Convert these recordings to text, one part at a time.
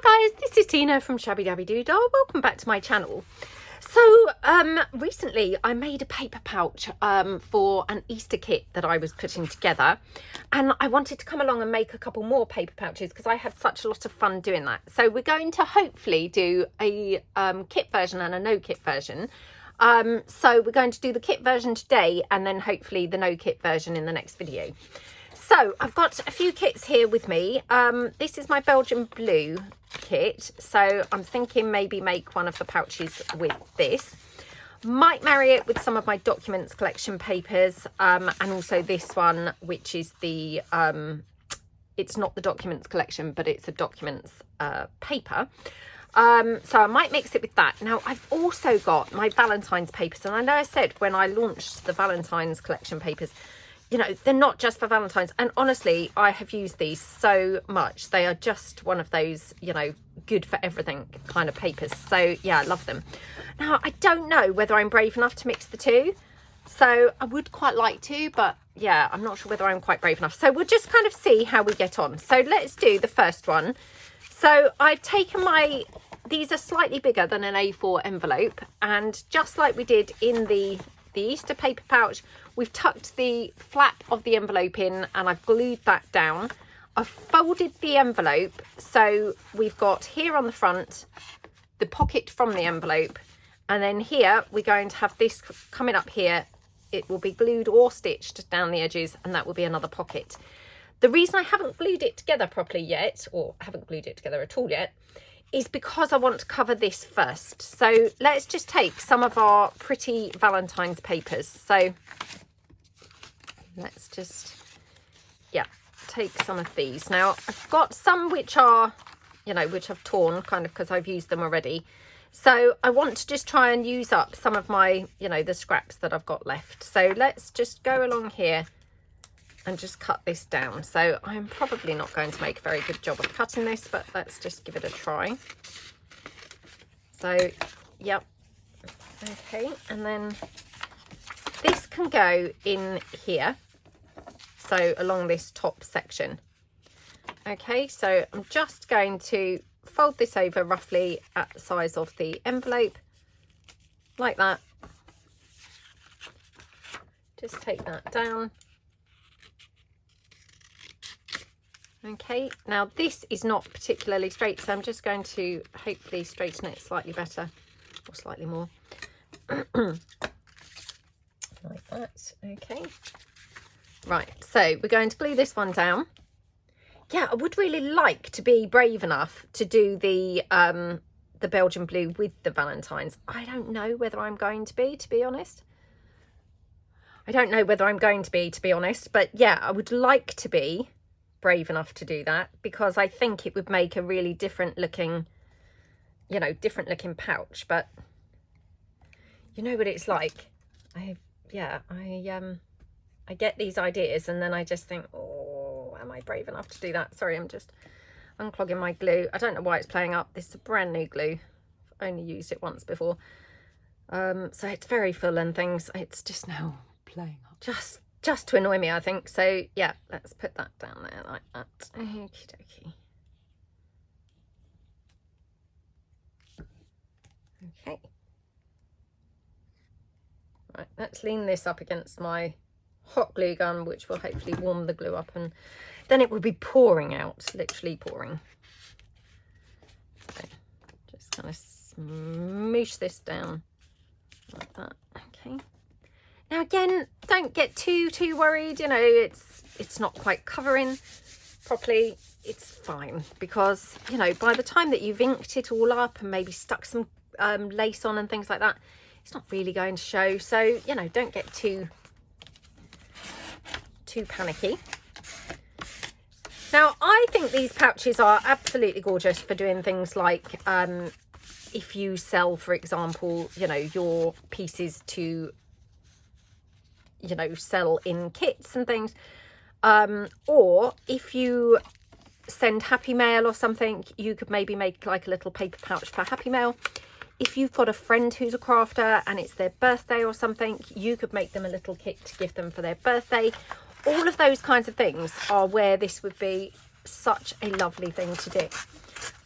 Hi guys, this is Tina from Shabbydabbydoodah. Welcome back to my channel. So recently I made a paper pouch for an Easter kit that I was putting together, and I wanted to come along and make a couple more paper pouches because I had such a lot of fun doing that. So we're going to hopefully do a kit version and a no kit version. So we're going to do the kit version today and then hopefully the no kit version in the next video. So I've got a few kits here with me. This is my Belgian blue kit. So I'm thinking maybe make one of the pouches with this. Might marry it with some of my documents collection papers, and also this one, which is the, it's not the documents collection, but it's a documents paper. So I might mix it with that. Now I've also got my Valentine's papers, and I know I said when I launched the Valentine's collection papers, you know, they're not just for Valentine's, and honestly I have used these so much. They are just one of those, you know, good for everything kind of papers. So yeah, I love them. Now I don't know whether I'm brave enough to mix the two, so I would quite like to, but yeah, I'm not sure whether I'm quite brave enough. So we'll just kind of see how we get on. So let's do the first one. So I've taken my, these are slightly bigger than an A4 envelope, and just like we did in the Easter paper pouch, we've tucked the flap of the envelope in and I've glued that down. I've folded the envelope, so we've got here on the front the pocket from the envelope, and then here we're going to have this coming up here. It will be glued or stitched down the edges, and that will be another pocket. The reason I haven't glued it together properly yet, or haven't glued it together at all yet, is because I want to cover this first. So let's just take some of our pretty Valentine's papers. So let's just, yeah, take some of these. Now I've got some which are, you know, which I've torn kind of because I've used them already. So I want to just try and use up some of my, you know, the scraps that I've got left. So let's just go along here and just cut this down. So I'm probably not going to make a very good job of cutting this, but let's just give it a try. So, yep. Okay, and then this can go in here. So along this top section. Okay, so I'm just going to fold this over roughly at the size of the envelope, like that. Just take that down. Okay, now this is not particularly straight, so I'm just going to hopefully straighten it slightly better, or slightly more. Like that. Okay. Right, so we're going to glue this one down. Yeah, I would really like to be brave enough to do the Belgian blue with the Valentine's. I don't know whether I'm going to be honest. I don't know whether I'm going to be honest, but yeah, I would like to be brave enough to do that, because I think it would make a really different looking, you know, different looking pouch. But you know what it's like. I get these ideas and then I just think, oh, am I brave enough to do that? Sorry, I'm just unclogging my glue. I don't know why it's playing up. This is a brand new glue. I've only used it once before. So it's very full and things. It's just now playing up. Just to annoy me, I think. So yeah, let's put that down there like that. Okie dokie. Okay. Right, let's lean this up against my hot glue gun, which will hopefully warm the glue up, and then it will be pouring out, literally pouring. So just kind of smoosh this down like that. Okay. Now again, don't get too worried, you know, it's not quite covering properly. It's fine, because, you know, by the time that you've inked it all up and maybe stuck some lace on and things like that, it's not really going to show. So, you know, don't get too panicky. Now, I think these pouches are absolutely gorgeous for doing things like if you sell, for example, you know, your pieces to, you know, sell in kits and things, or if you send happy mail or something, you could maybe make like a little paper pouch for happy mail. If you've got a friend who's a crafter and it's their birthday or something, you could make them a little kit to give them for their birthday. All of those kinds of things are where this would be such a lovely thing to do.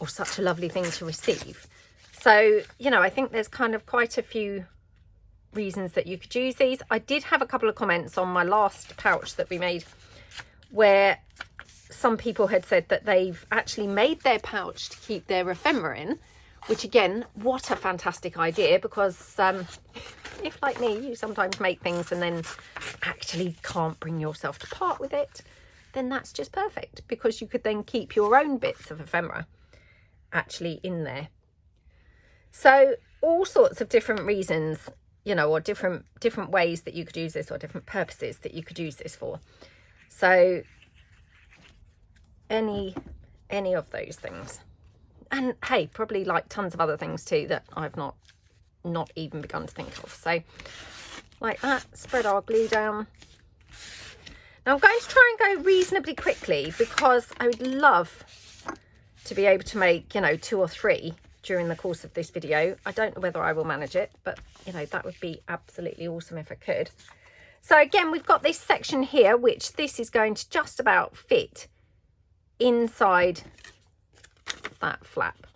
or such a lovely thing to receive. So, you know, I think there's kind of quite a few reasons that you could use these. I did have a couple of comments on my last pouch that we made where some people had said that they've actually made their pouch to keep their ephemera in, which again, what a fantastic idea, because if like me, you sometimes make things and then actually can't bring yourself to part with it, then that's just perfect, because you could then keep your own bits of ephemera actually in there. So all sorts of different reasons, you know, or different ways that you could use this, or different purposes that you could use this for. So any of those things. And hey, probably like tons of other things too that I've not even begun to think of. So like that, spread our glue down. Now I'm going to try and go reasonably quickly, because I would love to be able to make, you know, 2 or 3 during the course of this video. I don't know whether I will manage it, but you know, that would be absolutely awesome if I could. So again, we've got this section here, which this is going to just about fit inside that flap.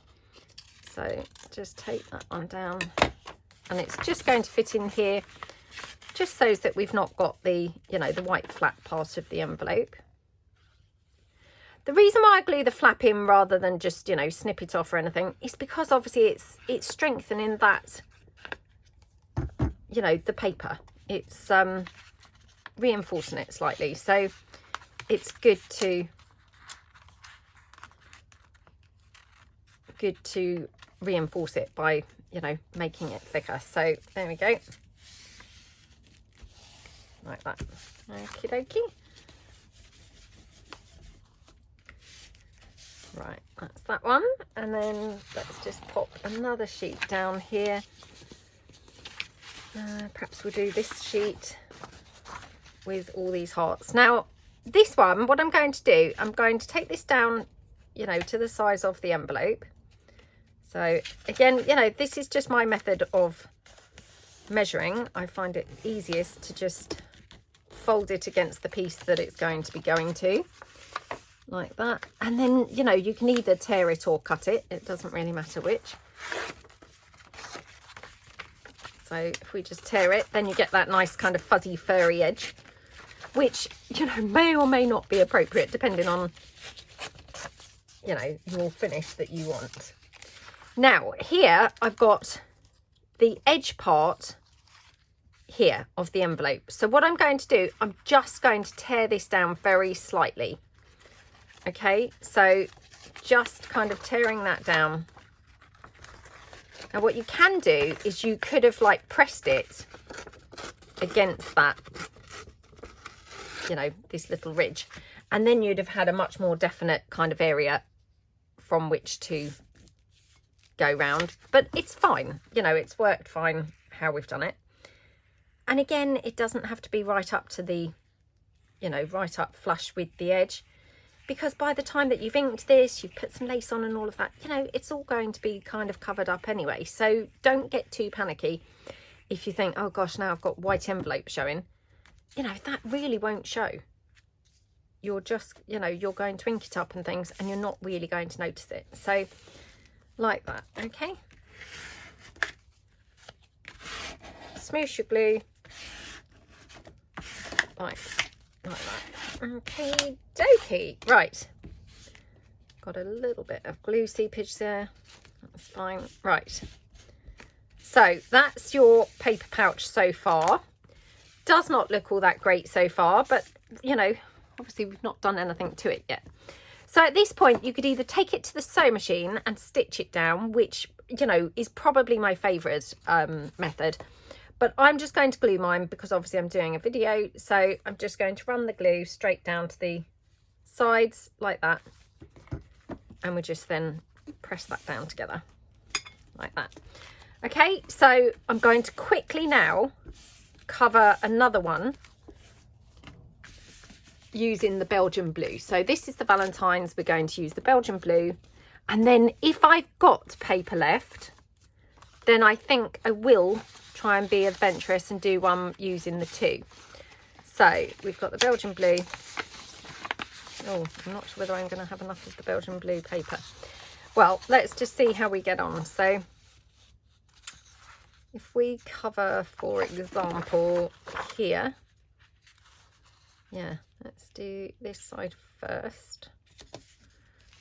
So just take that one down, and it's just going to fit in here, just so that we've not got the, you know, the white flat part of the envelope. The reason why I glue the flap in rather than just, you know, snip it off or anything is because obviously it's strengthening that, you know, the paper. It's reinforcing it slightly, so it's good to reinforce it by, you know, making it thicker. So there we go, like that. Okie dokie. Right, that's that one. And then let's just pop another sheet down here. Perhaps we'll do this sheet with all these hearts. Now this one, what I'm going to do, I'm going to take this down, you know, to the size of the envelope. So again, you know, this is just my method of measuring. I find it easiest to just fold it against the piece that it's going to be going to, like that. And then, you know, you can either tear it or cut it. It doesn't really matter which. So if we just tear it, then you get that nice kind of fuzzy furry edge, which, you know, may or may not be appropriate depending on, you know, your finish that you want. Now here I've got the edge part here of the envelope. So what I'm going to do, I'm just going to tear this down very slightly. Okay, so just kind of tearing that down. Now what you can do is you could have like pressed it against that, you know, this little ridge, and then you'd have had a much more definite kind of area from which to go round. But it's fine, you know, it's worked fine how we've done it. And again, it doesn't have to be right up to the, you know, right up flush with the edge, because by the time that you've inked this, you've put some lace on and all of that, you know, it's all going to be kind of covered up anyway. So don't get too panicky if you think, oh gosh, now I've got white envelope showing. You know, that really won't show. You're just, you know, you're going to ink it up and things, and you're not really going to notice it. So like that, okay. Smoosh your glue like that. Okay, dokie. Right, got a little bit of glue seepage there, that's fine. Right, so that's your paper pouch so far. Does not look all that great so far, but you know, obviously we've not done anything to it yet. So at this point you could either take it to the sewing machine and stitch it down, which, you know, is probably my favourite method. But I'm just going to glue mine because obviously I'm doing a video. So I'm just going to run the glue straight down to the sides like that. And we just then press that down together like that. Okay, so I'm going to quickly now cover another one using the Belgian blue. So this is the Valentine's. We're going to use the Belgian blue. And then if I've got paper left, then I think I will try and be adventurous and do one using the 2. So we've got the Belgian blue. Oh, I'm not sure whether I'm going to have enough of the Belgian blue paper. Well, let's just see how we get on. So if we cover, for example, here, yeah, let's do this side first.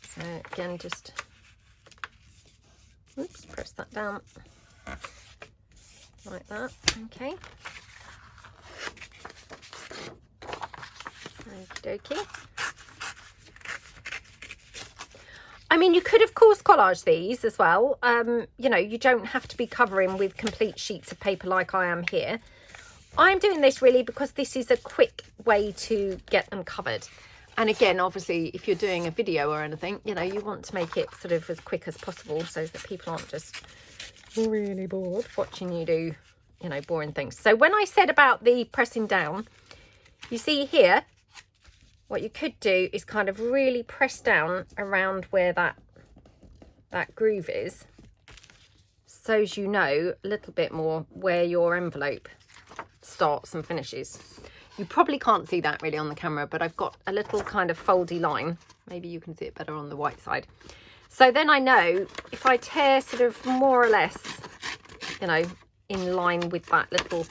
So again, just, oops, press that down like that. Okay. Okie dokie. I mean, you could, of course, collage these as well. You know, you don't have to be covering with complete sheets of paper like I am here. I'm doing this really because this is a quick way to get them covered. And again, obviously, if you're doing a video or anything, you know, you want to make it sort of as quick as possible so that people aren't just really bored watching you do, you know, boring things. So when I said about the pressing down, you see here, what you could do is kind of really press down around where that groove is, so as you know a little bit more where your envelope starts and finishes. You probably can't see that really on the camera, but I've got a little kind of foldy line. Maybe you can see it better on the white side. So then I know if I tear sort of more or less, you know, in line with that little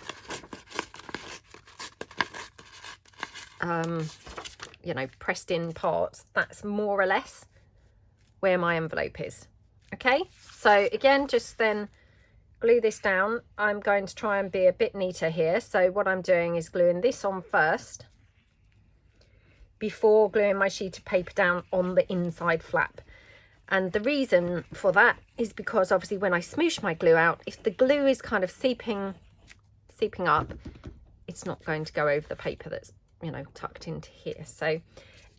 you know, pressed in parts, that's more or less where my envelope is. Okay, so again, just then glue this down. I'm going to try and be a bit neater here. So what I'm doing is gluing this on first before gluing my sheet of paper down on the inside flap. And the reason for that is because obviously when I smoosh my glue out, if the glue is kind of seeping up, it's not going to go over the paper that's, you know, tucked into here. So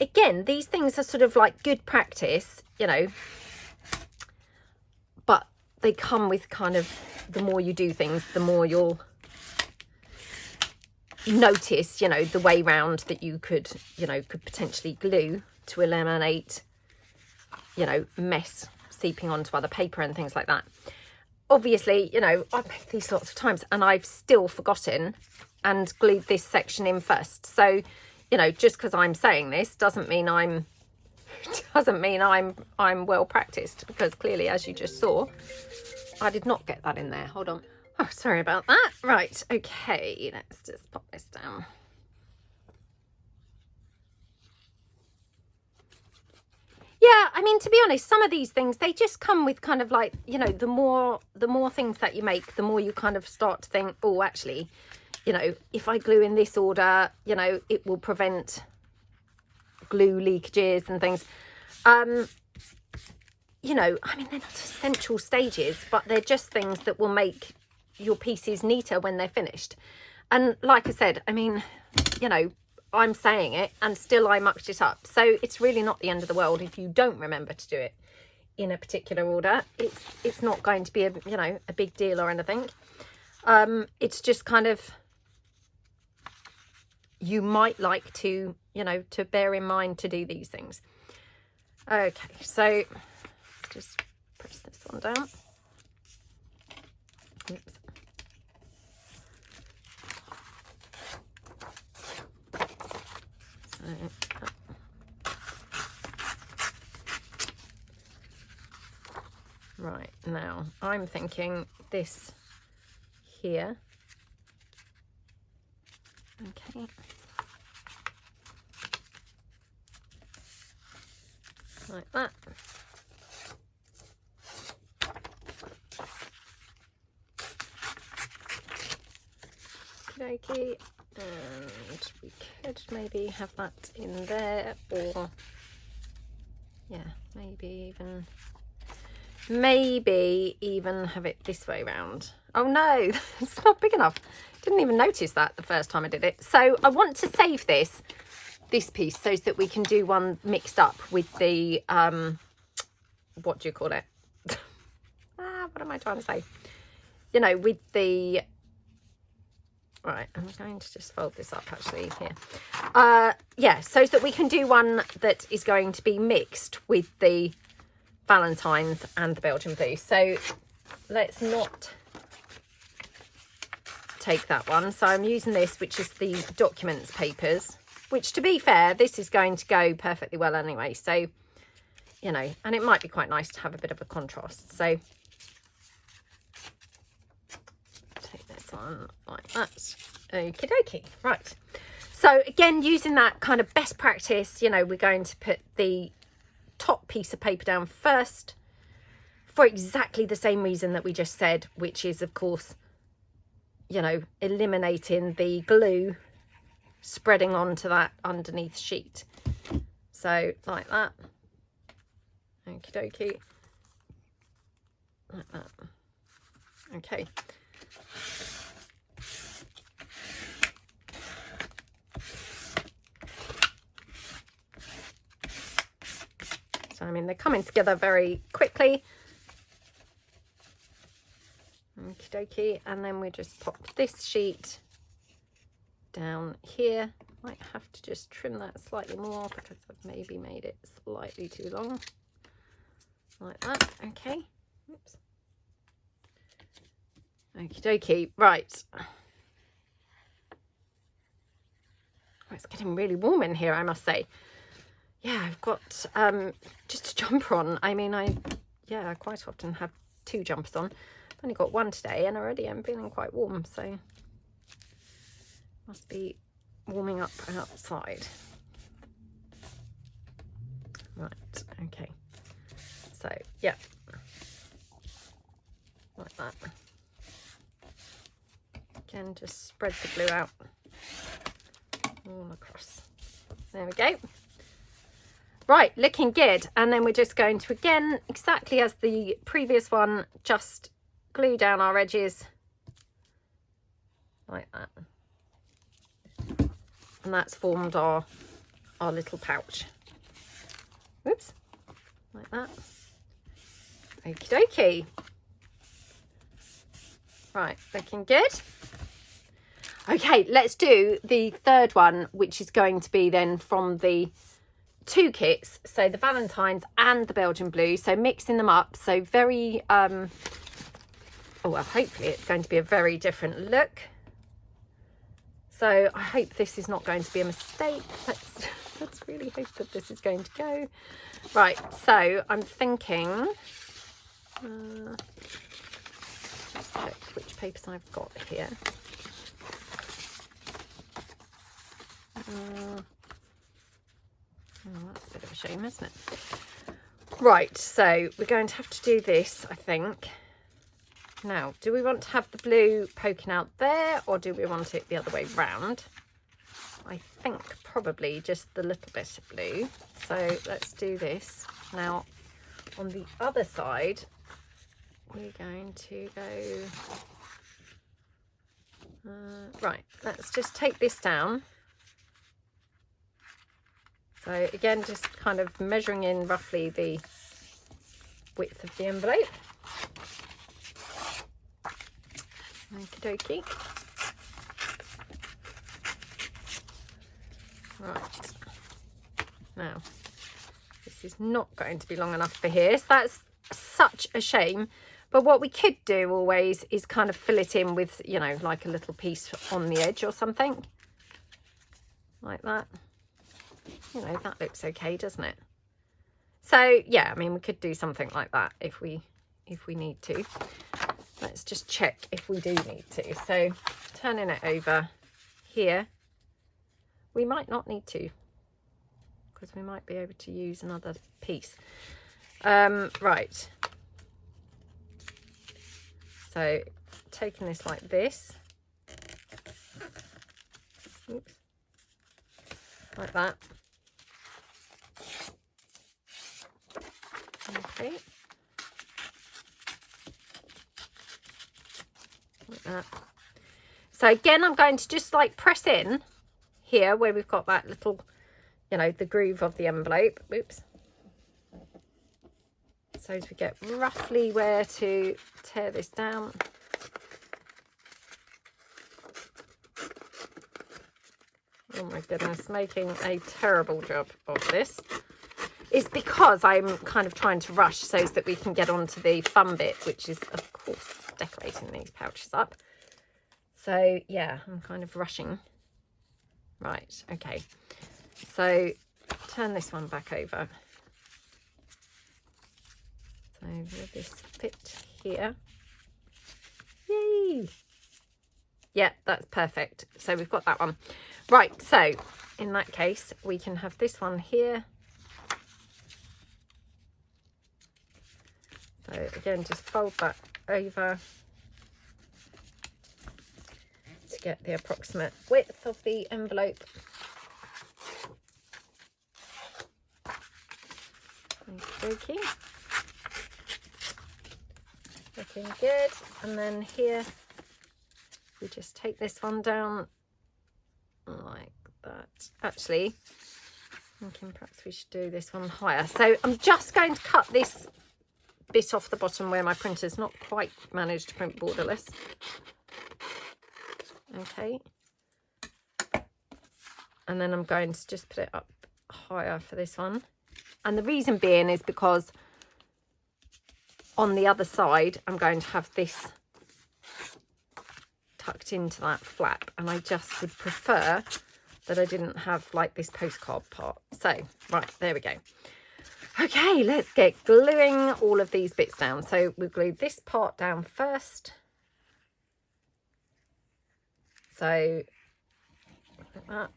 again, these things are sort of like good practice, you know, but they come with kind of, the more you do things, the more you'll notice, you know, the way round that you could, you know, could potentially glue to eliminate, you know, mess seeping onto other paper and things like that. Obviously, you know, I've made these lots of times and I've still forgotten and glued this section in first. So, you know, just because I'm saying this doesn't mean I'm well practiced, because clearly, as you just saw, I did not get that in there. Hold on. Oh, sorry about that. Right, okay, let's just pop this down. Yeah, I mean, to be honest, some of these things, they just come with kind of like, you know, the more things that you make, the more you kind of start to think, oh, actually, you know, if I glue in this order, you know, it will prevent glue leakages and things. You know, I mean, they're not essential stages, but they're just things that will make your pieces neater when they're finished. And like I said, I mean, you know, I'm saying it and still I mucked it up. So it's really not the end of the world if you don't remember to do it in a particular order. It's not going to be a, you know, a big deal or anything. It's just kind of, you might like to, you know, to bear in mind to do these things. Okay, so just press this one down. Oops. Right, now I'm thinking this here. Okay. Like that. Okay, and we could maybe have that in there, or yeah, maybe even have it this way round. Oh no, it's not big enough. Didn't even notice that the first time I did it. So I want to save this piece so that we can do one mixed up with the what do you call it? What am I trying to say? You know, with the, right, I'm going to just fold this up actually here. Yeah, so that we can do one that is going to be mixed with the Valentine's and the Belgian blue. So let's not take that one. So I'm using this, which is the documents papers, which, to be fair, this is going to go perfectly well anyway. So you know, and it might be quite nice to have a bit of a contrast. So take this on like that. Okie dokie. Right. So again, using that kind of best practice, you know, we're going to put the top piece of paper down first for exactly the same reason that we just said, which is, of course, you know, eliminating the glue spreading onto that underneath sheet. So like that. Okie dokie. Like that. Okay. So, I mean, they're coming together very quickly. Okie dokie. And then we just pop this sheet down here. Might have to just trim that slightly more because I've maybe made it slightly too long. Like that. Okay. Oops. Okie dokie. Right. Oh, it's getting really warm in here, I must say. Yeah, I've got just a jumper on. I mean, I quite often have two jumpers on. I've only got one today and already I'm feeling quite warm, so must be warming up outside. Right, okay. So, yeah, like that. Again, just spread the glue out all across. There we go. Right, looking good. And then we're just going to, again, exactly as the previous one, just glue down our edges like that. And that's formed our little pouch. Whoops, like that. Okie dokie. Right, looking good. Okay, let's do the third one, which is going to be then from the two kits, so the Valentine's and the Belgian blue, so mixing them up. So very oh well, hopefully it's going to be a very different look. So I hope this is not going to be a mistake. Let's really hope that this is going to go right. So I'm thinking let's check which papers I've got here. Oh, that's a bit of a shame, isn't it? Right, so we're going to have to do this, I think. Now, do we want to have the blue poking out there, or do we want it the other way round? I think probably just the little bit of blue. So let's do this. Now, on the other side, we're going to go... right, let's just take this down. So again, just kind of measuring in roughly the width of the envelope. Okie dokie. Right. Now, this is not going to be long enough for here. So that's such a shame. But what we could do always is kind of fill it in with, you know, like a little piece on the edge or something. Like that. You know, that looks okay, doesn't it? So yeah, I mean, we could do something like that if we need to. Let's just check if we do need to. So turning it over here, we might not need to, because we might be able to use another piece. Right. So taking this like this. Oops. Like that. Okay. Like that. So again, I'm going to just like press in here where we've got that little, you know, the groove of the envelope. Oops. So as we get roughly where to tear this down. Oh my goodness, making a terrible job of this. It's because I'm kind of trying to rush so that we can get onto the fun bit, which is, of course, decorating these pouches up. So, yeah, I'm kind of rushing. Right, okay. So, turn this one back over. So will this fit here? Yay! Yeah, that's perfect. So we've got that one. Right, so in that case, we can have this one here. So again, just fold that over to get the approximate width of the envelope. Okay. Looking good. And then here, we just take this one down like that. Actually, thinking perhaps we should do this one higher. So I'm just going to cut this bit off the bottom where my printer's not quite managed to print borderless. Okay. And then I'm going to just put it up higher for this one. And the reason being is because on the other side, I'm going to have this tucked into that flap, and I just would prefer that I didn't have like this postcard part. So, right, there we go. Okay, let's get gluing all of these bits down. So we'll glue this part down first. So, like that.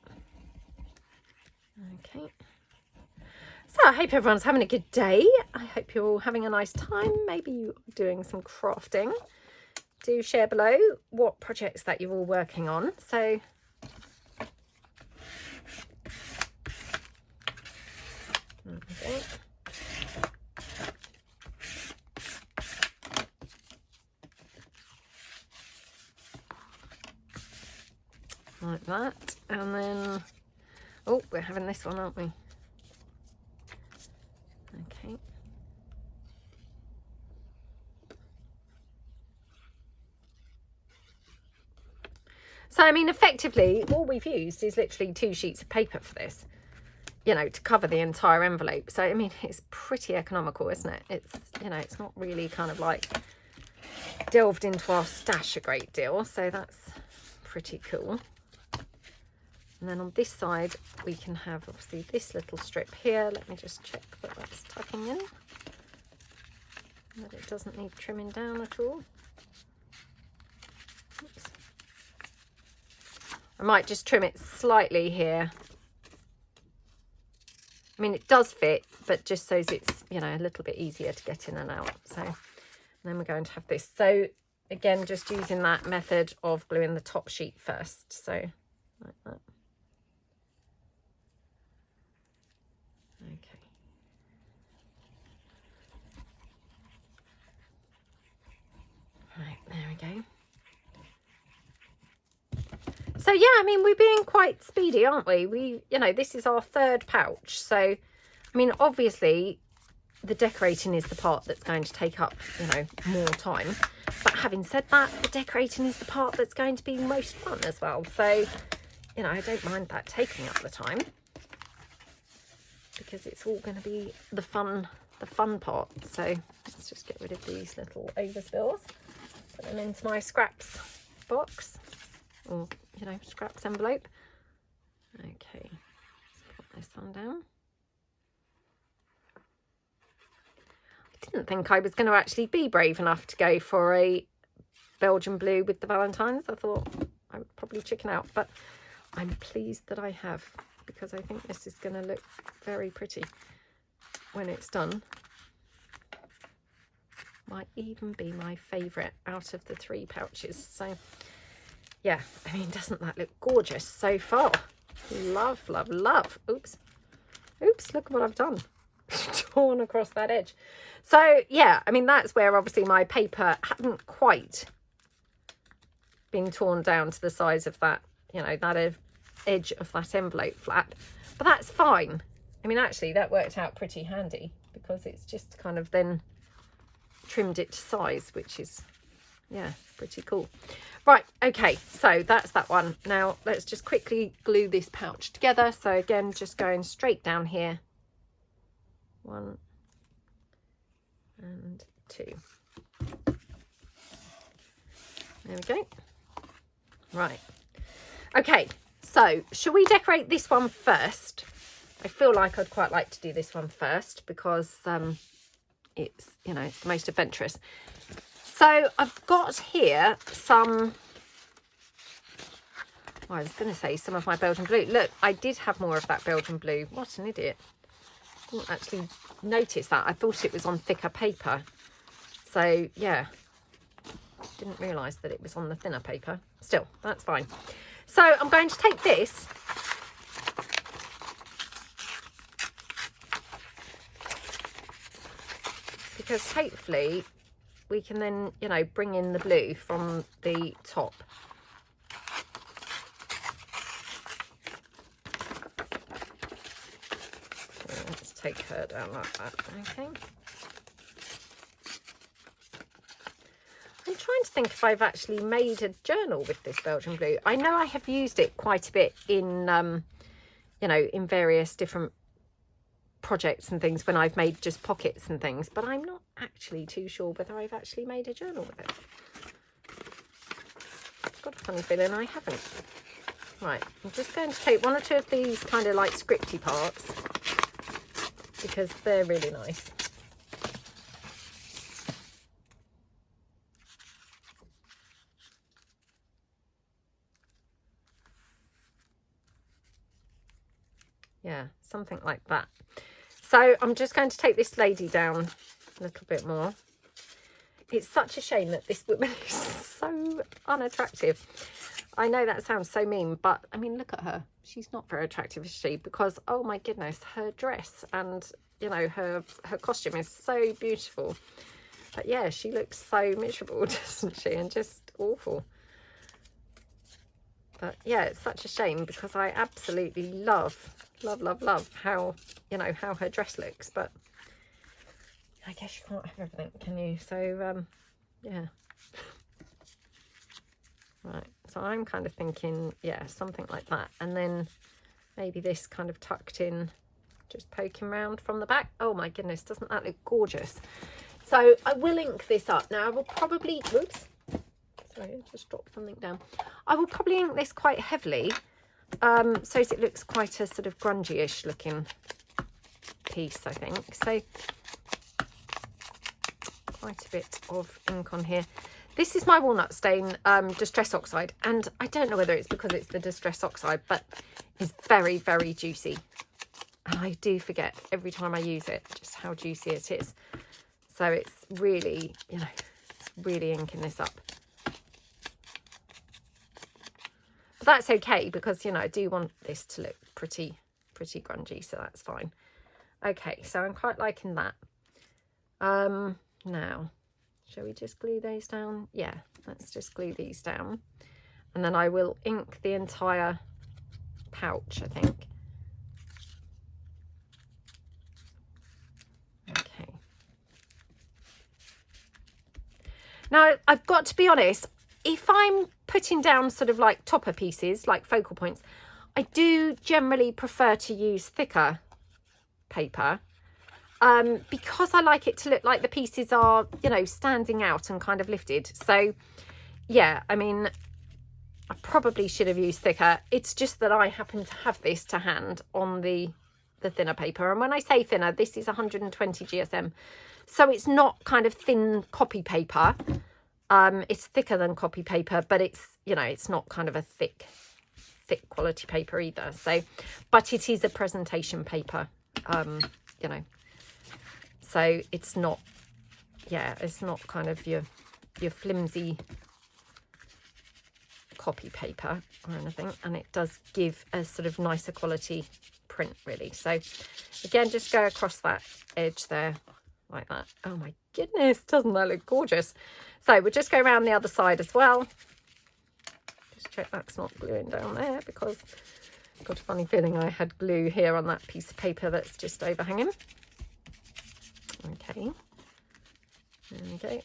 Okay. So I hope everyone's having a good day. I hope you're all having a nice time. Maybe you're doing some crafting. Do share below what projects that you're all working on. So okay. Like that. And then, oh, we're having this one, aren't we? Okay. So, I mean, effectively, all we've used is literally 2 sheets of paper for this, you know, to cover the entire envelope. So, I mean, it's pretty economical, isn't it? It's, you know, it's not really kind of like delved into our stash a great deal. So that's pretty cool. And then on this side, we can have obviously this little strip here. Let me just check that that's tucking in, that it doesn't need trimming down at all. Oops. I might just trim it slightly here. I mean, it does fit, but just so it's, you know, a little bit easier to get in and out. So, and then we're going to have this. So again, just using that method of gluing the top sheet first. So like that. Okay. Right, there we go. So yeah, I mean, we're being quite speedy, aren't we? You know, this is our 3rd pouch. So, I mean, obviously the decorating is the part that's going to take up, you know, more time. But having said that, the decorating is the part that's going to be most fun as well. So, you know, I don't mind that taking up the time, because it's all going to be the fun part. So let's just get rid of these little overspills, put them into my scraps box, or, you know, scraps envelope. Okay, put this one down. I didn't think I was going to actually be brave enough to go for a Belgian blue with the Valentines. I thought I would probably chicken out, but I'm pleased that I have, because I think this is going to look very pretty when it's done. Might even be my favourite out of the 3 pouches. So yeah, I mean, doesn't that look gorgeous so far? Love, love, love. Oops, look at what I've done. Torn across that edge. So yeah, I mean, that's where obviously my paper hadn't quite been torn down to the size of that, you know, that edge of that envelope flap. But that's fine. I mean, actually that worked out pretty handy, because it's just kind of then trimmed it to size, which is, yeah, pretty cool. Right, okay, so that's that one. Now let's just quickly glue this pouch together. So again, just going straight down here, 1 and 2. There we go. Right, okay, so shall we decorate this one first? I feel like I'd quite like to do this one first, because it's, you know, it's the most adventurous. So I've got here some, well, I was going to say some of my Belgian blue. Look, I did have more of that Belgian blue. What an idiot. Didn't actually notice that. I thought it was on thicker paper. So, yeah. Didn't realise that it was on the thinner paper. Still, that's fine. So I'm going to take this. Because hopefully we can then, you know, bring in the blue from the top. So let's take her down like that, okay. I'm trying to think if I've actually made a journal with this Belgian blue. I know I have used it quite a bit in, you know, in various different projects and things when I've made just pockets and things, but I'm not actually too sure whether I've actually made a journal with it. I've got a funny feeling I haven't. Right, I'm just going to take one or two of these kind of like scripty parts because they're really nice. Yeah, something like that. So I'm just going to take this lady down a little bit more. It's such a shame that this woman is so unattractive. I know that sounds so mean, but I mean, look at her. She's not very attractive, is she? Because, oh my goodness, her dress and, you know, her costume is so beautiful. But yeah, she looks so miserable, doesn't she? And just awful. But yeah, it's such a shame because I absolutely love how, you know, how her dress looks. But I guess you can't have everything, can you? So, yeah. Right, so I'm kind of thinking, yeah, something like that. And then maybe this kind of tucked in, just poking round from the back. Oh my goodness, doesn't that look gorgeous? So I will ink this up. Now I will probably, whoops. Sorry, I just dropped something down. I will probably ink this quite heavily, so it looks quite a sort of grungy-ish looking piece, I think. So quite a bit of ink on here. This is my walnut stain Distress Oxide, and I don't know whether it's because it's the Distress Oxide, but it's very, very juicy. And I do forget every time I use it just how juicy it is. So it's really, you know, it's really inking this up. That's okay because, you know, I do want this to look pretty grungy, so that's fine. Okay, so I'm quite liking that. Now, shall we just glue those down? Yeah, let's just glue these down. And then I will ink the entire pouch, I think. Okay. Now, I've got to be honest, if I'm putting down sort of like topper pieces, like focal points, I do generally prefer to use thicker paper because I like it to look like the pieces are, you know, standing out and kind of lifted. So, yeah, I mean, I probably should have used thicker. It's just that I happen to have this to hand on the thinner paper. And when I say thinner, this is 120 GSM. So it's not kind of thin copy paper. It's thicker than copy paper, but it's, you know, it's not kind of a thick quality paper either. So, but it is a presentation paper, you know, so it's not, yeah, it's not kind of your flimsy copy paper or anything. And it does give a sort of nicer quality print, really. So again, just go across that edge there like that. Oh my goodness, doesn't that look gorgeous? So we'll just go around the other side as well. Just check that's not gluing down there because I've got a funny feeling I had glue here on that piece of paper that's just overhanging. Okay, there we go.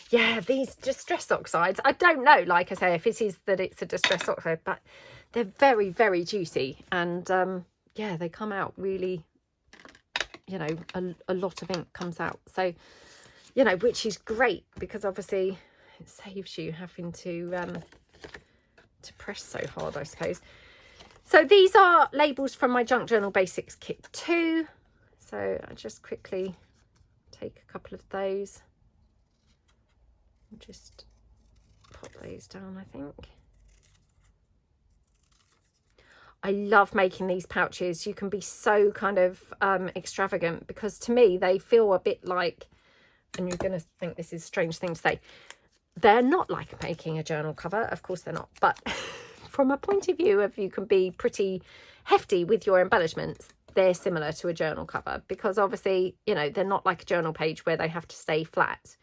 Yeah, these Distress Oxides, I don't know, like I say, if it is that it's a Distress Oxide, but they're very, very juicy. And yeah, they come out really, you know, a lot of ink comes out. So, you know, which is great because obviously it saves you having to press so hard, I suppose. So these are labels from my Junk Journal Basics Kit 2. So I just quickly take a couple of those and just pop those down, I think. I love making these pouches. You can be so kind of extravagant, because to me they feel a bit like, and you're going to think this is a strange thing to say, they're not like making a journal cover. Of course they're not. But from a point of view of you can be pretty hefty with your embellishments, they're similar to a journal cover, because obviously, you know, they're not like a journal page where they have to stay flat.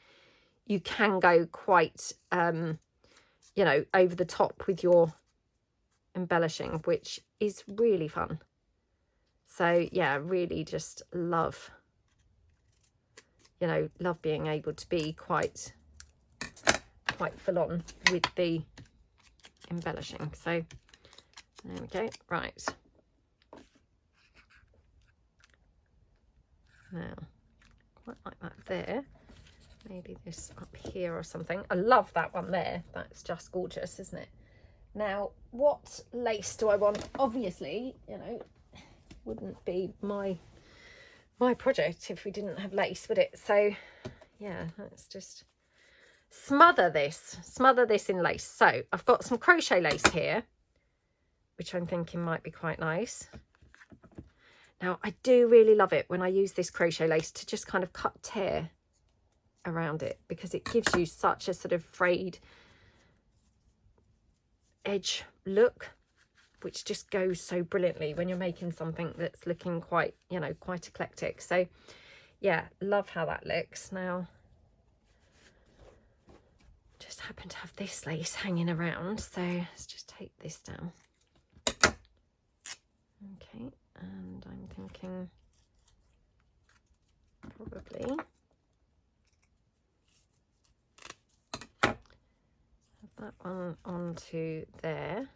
You can go quite, you know, over the top with your embellishing, which is really fun. So yeah, really just love, you know, love being able to be quite full on with the embellishing. So there we go. Right, now quite like that there. Maybe this up here or something. I love that one there. That's just gorgeous, isn't it? Now, what lace do I want? Obviously, you know, wouldn't be my project if we didn't have lace, would it? So yeah, let's just smother this in lace. So I've got some crochet lace here, which I'm thinking might be quite nice. Now, I do really love it when I use this crochet lace to just kind of cut tear around it, because it gives you such a sort of frayed edge look, which just goes so brilliantly when you're making something that's looking quite, you know, quite eclectic. So yeah, love how that looks. Now, just happen to have this lace hanging around, so let's just take this down. Okay, and I'm thinking probably that one onto there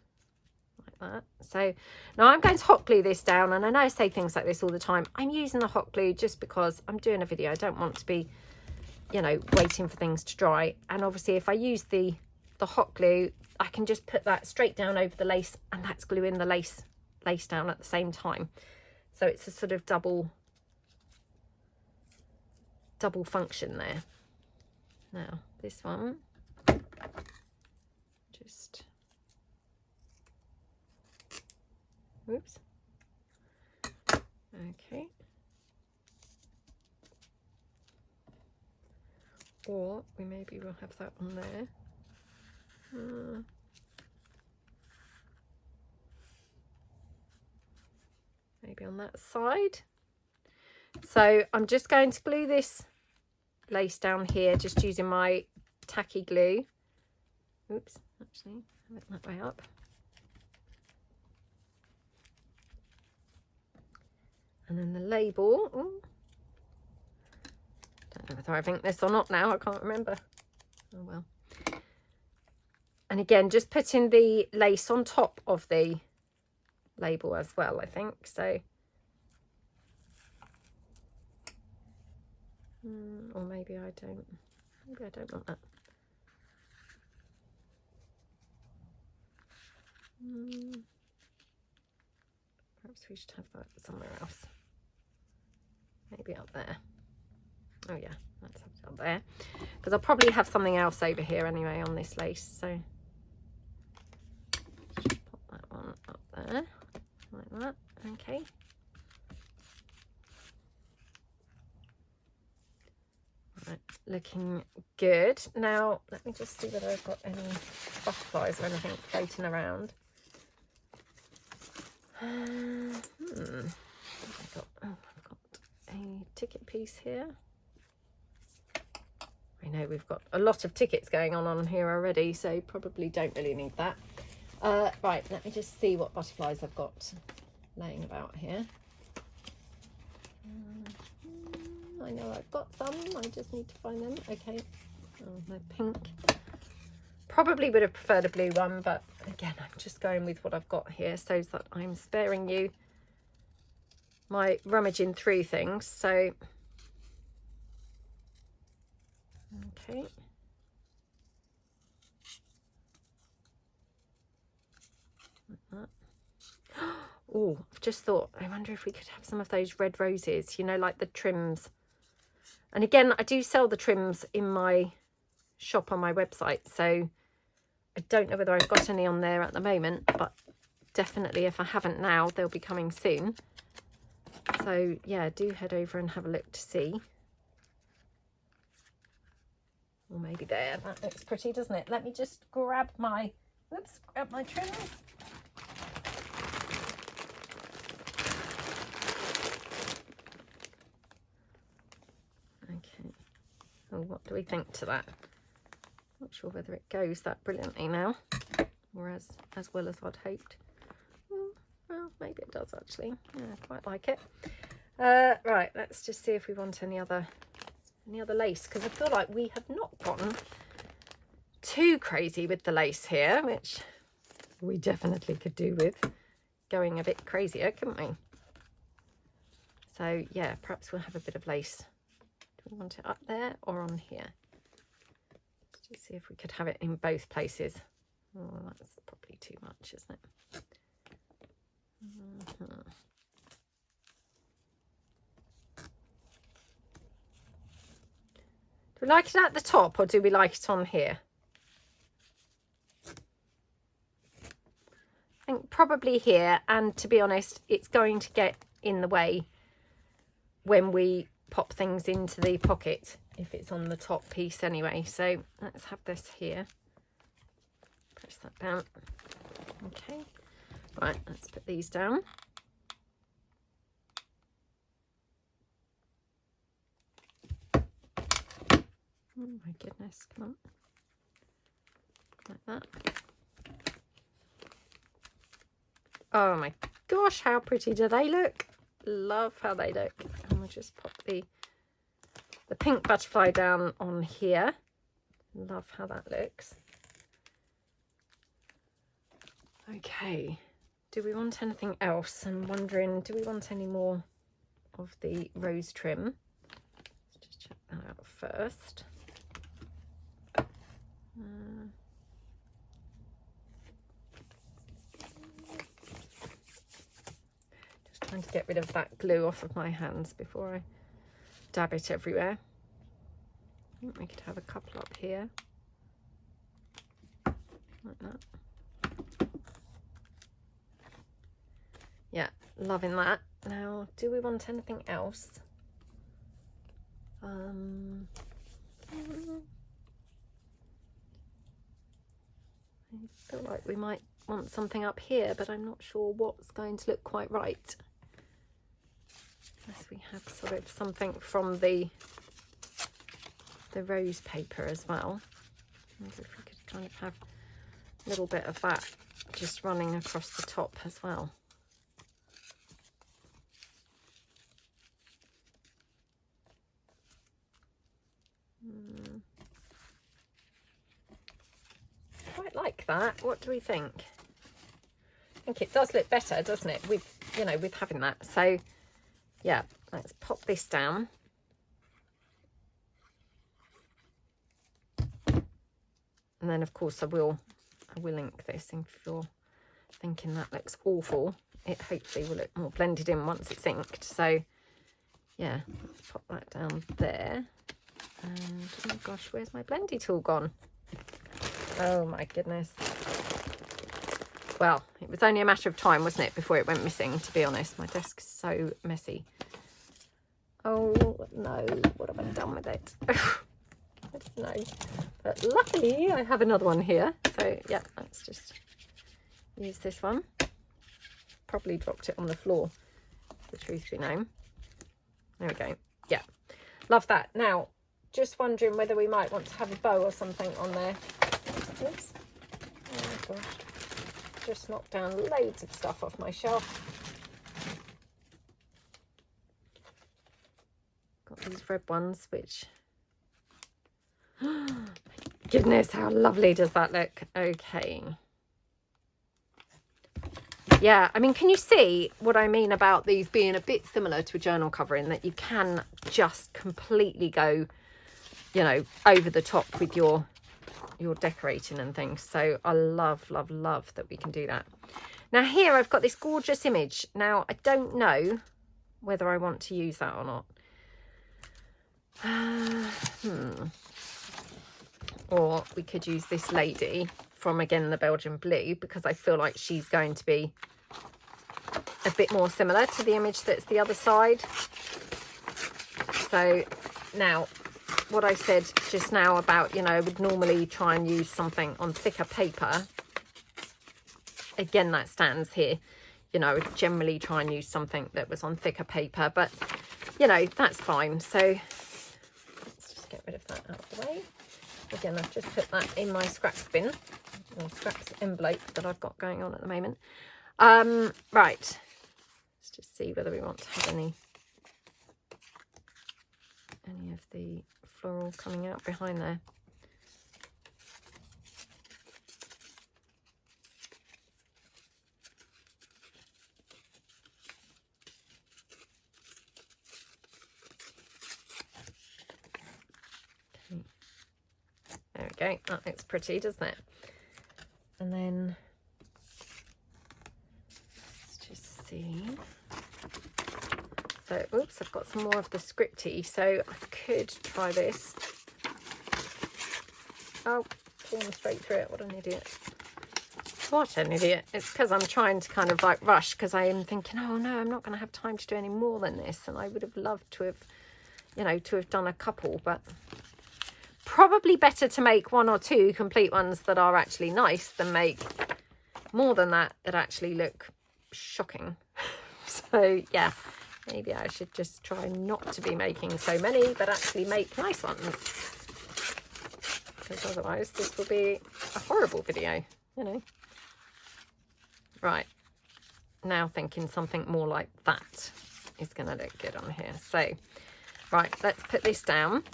like that. So now I'm going to hot glue this down, and I know I say things like this all the time. I'm using the hot glue just because I'm doing a video. I don't want to be, you know, waiting for things to dry. And obviously if I use the hot glue, I can just put that straight down over the lace, and that's gluing the lace down at the same time. So it's a sort of double function there. Now this one, just, oops, okay, or maybe we'll have that one there. Maybe on that side. So I'm just going to glue this lace down here, just using my tacky glue. Oops, actually, have it that way up. And then the label. Ooh. Don't know whether I think this or not now, I can't remember. Oh well. And again, just putting the lace on top of the label as well, I think. So, or maybe I don't want that. Perhaps we should have that somewhere else. Maybe up there. Oh yeah, let's have it up there, because I'll probably have something else over here anyway on this lace. So just pop that one up there like that. Okay. Right, looking good. Now let me just see whether I've got any butterflies or anything floating around. I've got a ticket piece here. I know we've got a lot of tickets going on here already, so probably don't really need that. Right, let me just see what butterflies I've got laying about here. I know I've got some, I just need to find them. Okay, oh, they're pink. Probably would have preferred a blue one, but again, I'm just going with what I've got here so that I'm sparing you my rummaging through things. So, okay. Like that. oh, I've just thought, I wonder if we could have some of those red roses, you know, like the trims. And again, I do sell the trims in my shop on my website, so I don't know whether I've got any on there at the moment, but definitely if I haven't now, they'll be coming soon. So yeah, do head over and have a look to see. Or maybe there, that looks pretty, doesn't it? Let me just grab my, oops, grab my trims. Okay, oh, what do we think to that? Not sure whether it goes that brilliantly now, or as well as I'd hoped. Well, maybe it does actually. Yeah, I quite like it. Right, let's just see if we want any other lace, because I feel like we have not gotten too crazy with the lace here, which we definitely could do with going a bit crazier, couldn't we? So yeah, perhaps we'll have a bit of lace. Do we want it up there or on here? Let's see if we could have it in both places. Oh, that's probably too much, isn't it? Do we like it at the top or do we like it on here? I think probably here, and to be honest, it's going to get in the way when we pop things into the pocket if it's on the top piece anyway. So let's have this here. Press that down. Okay. Right, let's put these down. Oh my goodness, come on. Like that. Oh my gosh, how pretty do they look? Love how they look. And we'll just pop the pink butterfly down on here. Love how that looks. Okay, do we want anything else? I'm wondering, do we want any more of the rose trim? Let's just check that out first. Just trying to get rid of that glue off of my hands before I dab it everywhere. I think we could have a couple up here, like that. Yeah, loving that. Now, do we want anything else? I feel like we might want something up here, but I'm not sure what's going to look quite right. Unless we have sort of something from the rose paper as well. Maybe if we could kind of have a little bit of that just running across the top as well. Quite like that. What do we think? I think it does look better, doesn't it, with, you know, with having that. So yeah, let's pop this down. And then of course I will ink this. If you're thinking that looks awful, it hopefully will look more blended in once it's inked. So yeah, let's pop that down there. And oh gosh, where's my blendy tool gone? Oh my goodness. Well, it was only a matter of time, wasn't it, before it went missing, to be honest. My desk is so messy. Oh no, what have I done with it? I don't know. But luckily I have another one here. So yeah, let's just use this one. Probably dropped it on the floor, the truth be known. There we go. Yeah, love that. Now, just wondering whether we might want to have a bow or something on there. Oops. Oh gosh. Just knocked down loads of stuff off my shelf. Got these red ones, which... goodness, how lovely does that look? Okay. Yeah, I mean, can you see what I mean about these being a bit similar to a journal cover, in that you can just completely go, you know, over the top with your decorating and things. So I love, love, love that we can do that. Now here I've got this gorgeous image. Now I don't know whether I want to use that or not. Or we could use this lady from, again, the Belgian blue, because I feel like she's going to be a bit more similar to the image that's the other side. So now, what I said just now about, you know, I would normally try and use something on thicker paper. Again, that stands here. You know, I would generally try and use something that was on thicker paper, but, you know, that's fine. So let's just get rid of that out of the way. Again, I've just put that in my scraps bin, or scraps envelope that I've got going on at the moment. Right, let's just see whether we want to have any of the floral coming out behind there. There we go, that looks pretty, doesn't it? And then let's just see. So, oops, I've got some more of the scripty, so I could try this. Oh, torn straight through it, what an idiot. What an idiot. It's because I'm trying to kind of like rush, because I am thinking, oh no, I'm not going to have time to do any more than this, and I would have loved to have, you know, to have done a couple, but probably better to make one or two complete ones that are actually nice than make more than that actually look shocking. So yeah, maybe I should just try not to be making so many, but actually make nice ones, because otherwise this will be a horrible video, you know. Right, now thinking something more like that is going to look good on here. So right, let's put this down.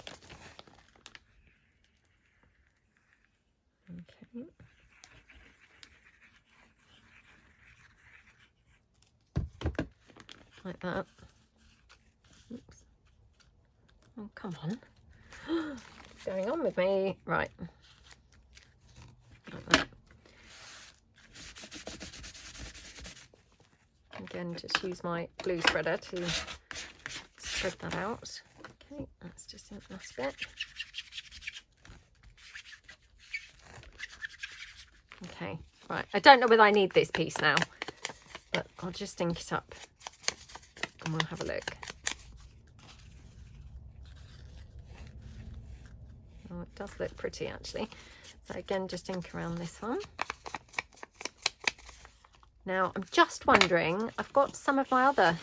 Okay. Like that. Oops. Oh, come on. What's going on with me? Right. Like that. Again, just use my blue spreader to spread that out. Okay, that's just in the last bit. Okay, right. I don't know whether I need this piece now, but I'll just ink it up and we'll have a look. Oh, it does look pretty actually. So again, just ink around this one. Now, I'm just wondering, I've got some of my other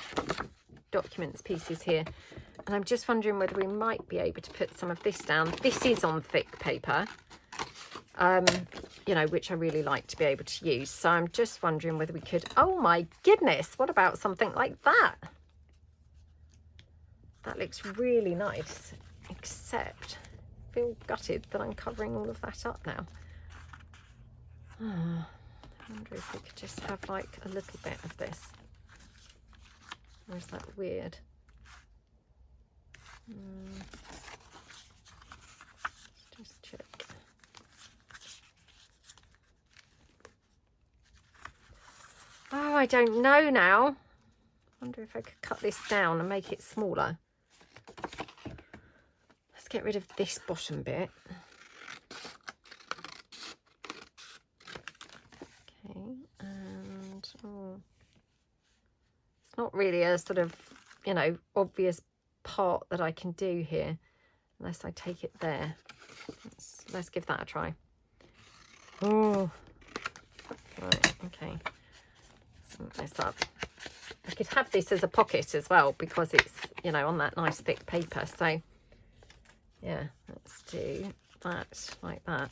documents pieces here, and I'm just wondering whether we might be able to put some of this down. This is on thick paper. You know, which I really like to be able to use. So I'm just wondering whether we could, oh my goodness, what about something like that? That looks really nice, except I feel gutted that I'm covering all of that up now. Oh, I wonder if we could just have like a little bit of this. Or is that weird? Let's just check. Oh, I don't know now. I wonder if I could cut this down and make it smaller. Let's get rid of this bottom bit. Okay, and it's not really a sort of, you know, obvious part that I can do here unless I take it there. Let's give that a try. Oh, right, okay. This up. I could have this as a pocket as well because it's, you know, on that nice thick paper. So yeah, let's do that like that,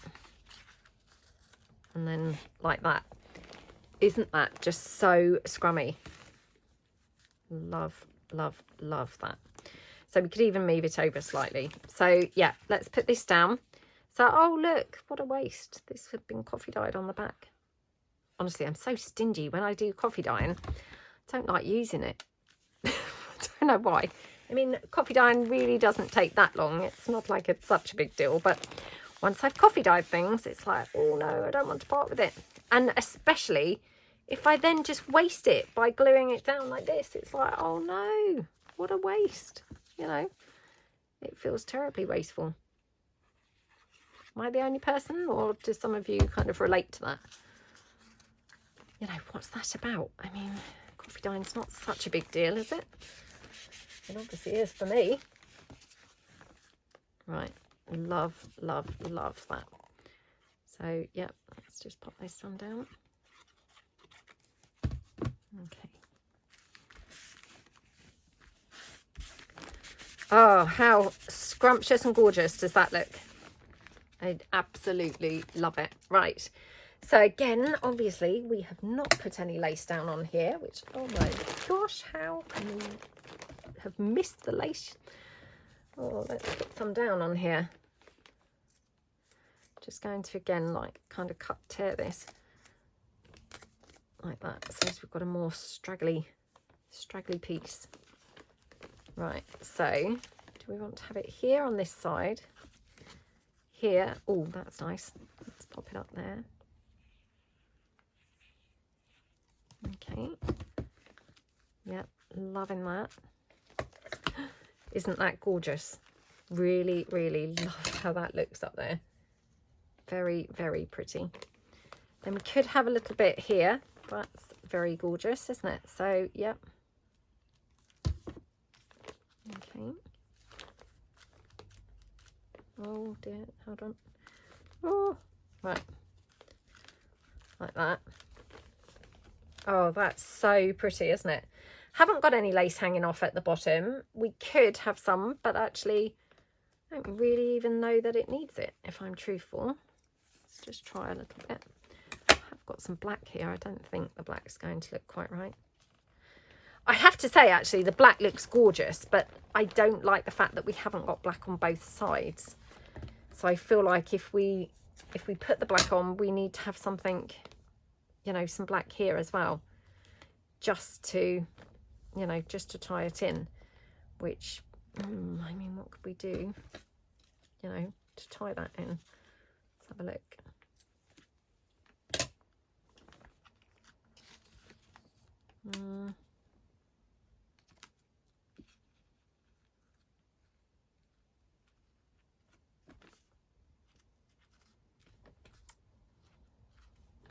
and then like that. Isn't that just so scrummy? Love, love, love that. So we could even move it over slightly. So yeah, let's put this down. So, oh look, what a waste. This had been coffee dyed on the back. Honestly, I'm so stingy when I do coffee dyeing. I don't like using it. I don't know why. I mean, coffee dyeing really doesn't take that long. It's not like it's such a big deal. But once I've coffee dyed things, it's like, oh no, I don't want to part with it. And especially if I then just waste it by gluing it down like this, it's like, oh no, what a waste, you know. It feels terribly wasteful. Am I the only person, or do some of you kind of relate to that? You know, what's that about? I mean, coffee dying's not such a big deal, is it? It obviously is for me. Right, love, love, love that. So, yep, let's just pop this one down. Okay. Oh, how scrumptious and gorgeous does that look? I absolutely love it. Right. So again, obviously, we have not put any lace down on here, which, oh my gosh, how can we have missed the lace? Oh, let's put some down on here. Just going to, again, like, kind of tear this like that, so we've got a more straggly piece. Right, so do we want to have it here on this side? Here, oh, that's nice. Let's pop it up there. Okay. Yep, loving that. Isn't that gorgeous? Really, really love how that looks up there. Very, very pretty. Then we could have a little bit here. That's very gorgeous, isn't it? So, yep. Okay. Oh dear, hold on. Oh, right. Like that. Oh, that's so pretty, isn't it? Haven't got any lace hanging off at the bottom. We could have some, but actually I don't really even know that it needs it, if I'm truthful. Let's just try a little bit. I've got some black here. I don't think the black's going to look quite right. I have to say, actually, the black looks gorgeous, but I don't like the fact that we haven't got black on both sides. So I feel like if we put the black on, we need to have something, you know, some black here as well, just to, you know, just to tie it in, which, I mean, what could we do, you know, to tie that in? Let's have a look.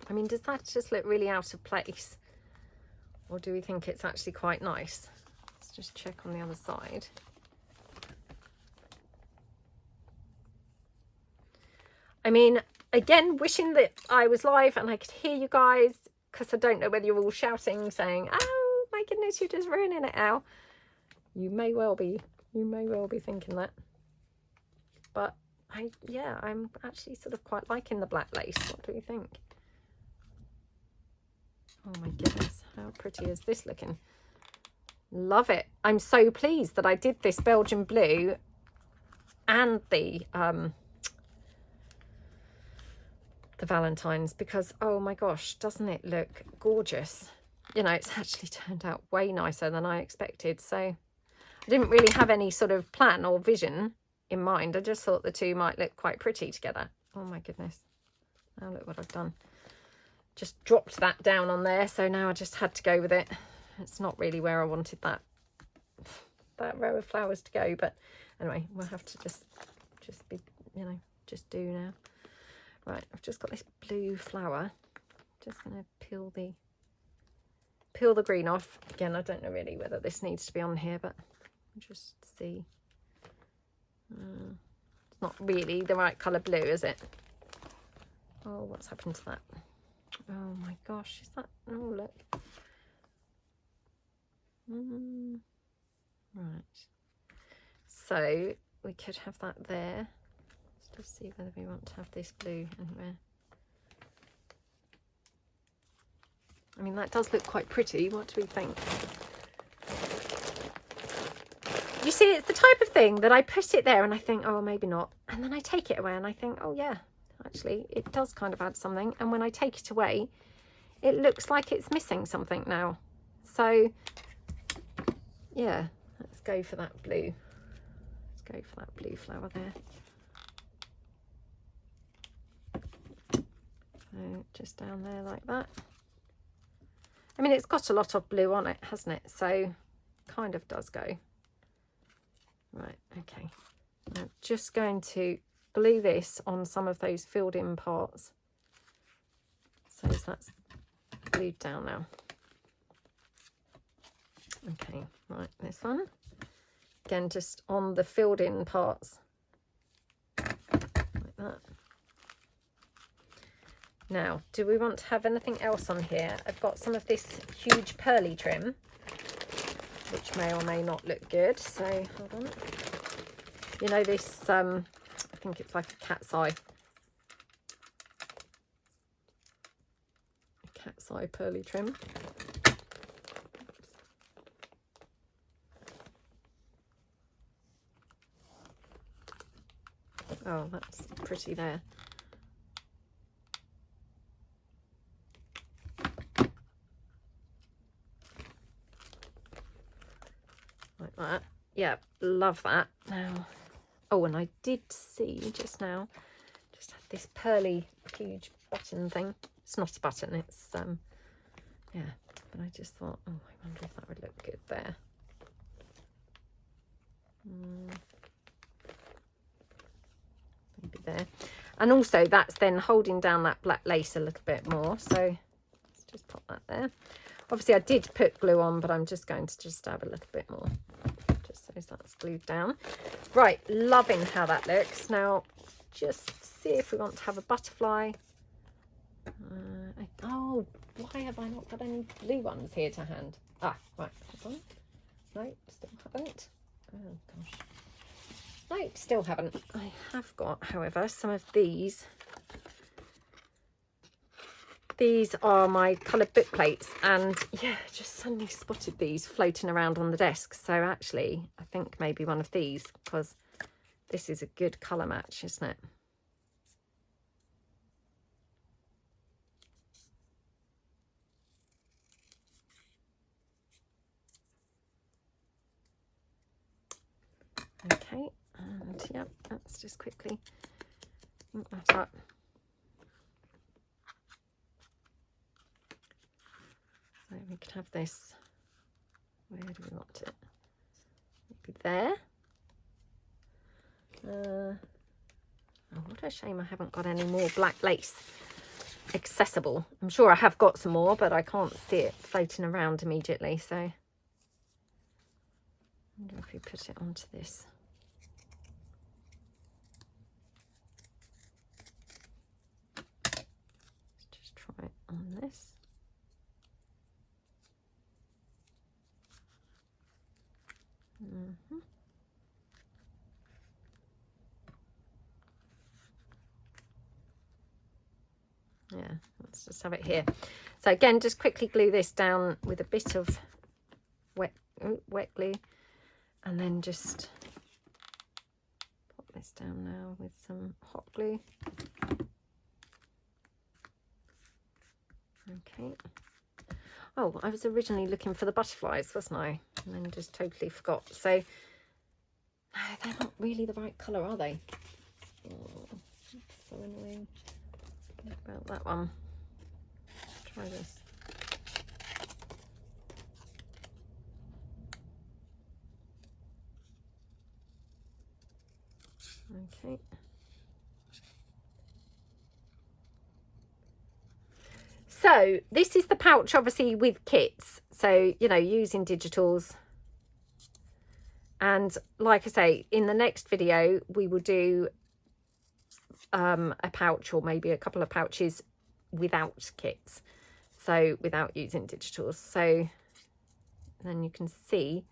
I mean, does that just look really out of place? Or do we think it's actually quite nice? Let's just check on the other side. I mean, again, wishing that I was live and I could hear you guys, because I don't know whether you're all shouting, saying, oh my goodness, you're just ruining it now. You may well be thinking that. But yeah, I'm actually sort of quite liking the black lace. What do you think? Oh my goodness, how pretty is this looking? Love it. I'm so pleased that I did this Belgian blue and the Valentine's, because oh my gosh, doesn't it look gorgeous? You know, it's actually turned out way nicer than I expected. So I didn't really have any sort of plan or vision in mind. I just thought the two might look quite pretty together. Oh my goodness. Now look what I've done. Just dropped that down on there, so now I just had to go with it. It's not really where I wanted that row of flowers to go, but anyway, we'll have to just be, you know, just do now. Right, I've just got this blue flower. Just gonna peel the green off. Again, I don't know really whether this needs to be on here, but just see. It's not really the right colour blue, is it? Oh, what's happened to that? Oh my gosh, is that, oh look. Right, so we could have that there. Let's just see whether we want to have this blue anywhere. I mean, that does look quite pretty. What do we think? You see, it's the type of thing that I put it there and I think, oh, maybe not, and then I take it away and I think, oh yeah, actually it does kind of add something. And when I take it away, it looks like it's missing something now. So yeah, let's go for that blue. Let's go for that blue flower there. So just down there like that. I mean, it's got a lot of blue on it, hasn't it? So kind of does go. Right, okay. I'm just going to glue this on some of those filled in parts. So that's glued down now. Okay, right, this one. Again, just on the filled in parts. Like that. Now, do we want to have anything else on here? I've got some of this huge pearly trim, which may or may not look good. So, hold on. You know this, I think it's like a cat's eye. A cat's eye pearly trim. Oh, that's pretty there. Like that. Yeah, love that. Now, oh, and I did see just now, just had this pearly huge button thing. It's not a button, it's, yeah, but I just thought, oh, I wonder if that would look good there. Maybe there. And also that's then holding down that black lace a little bit more. So let's just pop that there. Obviously I did put glue on, but I'm just going to just dab a little bit more. Just so that's glued down. Right, loving how that looks. Now just see if we want to have a butterfly. Oh, why have I not got any blue ones here to hand? Ah, right, hold on. No, still haven't. Oh gosh. No, still haven't. I have got, however, some of these. These are my coloured book plates, and yeah, just suddenly spotted these floating around on the desk. So actually, I think maybe one of these, because this is a good colour match, isn't it? Okay, and yeah, let's just quickly ink that up. So we could have this, where do we want it? Maybe there. Oh, what a shame I haven't got any more black lace accessible. I'm sure I have got some more, but I can't see it floating around immediately. So I wonder if we put it onto this. Let's just try it on this. Yeah, let's just have it here. So again, just quickly glue this down with a bit of wet glue, and then just pop this down now with some hot glue. Okay. Oh, I was originally looking for the butterflies, wasn't I? And then just totally forgot. So no, they're not really the right colour, are they? Oh, so annoying. What about that one? Try this. Okay. So this is the pouch, obviously, with kits. So, you know, using digitals. And like I say, in the next video, we will do a pouch, or maybe a couple of pouches without kits. So without using digitals. So then you can see,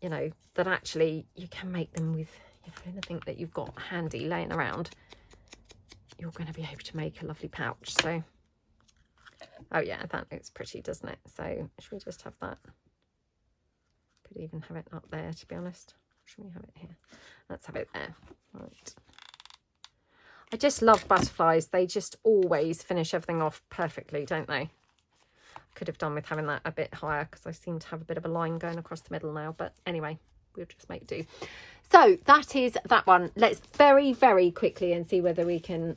you know, that actually you can make them with, you know, anything that you've got handy laying around. You're going to be able to make a lovely pouch. So, oh yeah, that looks pretty, doesn't it? So should we just have that? Could even have it up there, to be honest. Should we have it here? Let's have it there. Right. I just love butterflies. They just always finish everything off perfectly, don't they? Could have done with having that a bit higher, because I seem to have a bit of a line going across the middle now. But anyway, we'll just make do. So that is that one. Let's very, very quickly and see whether we can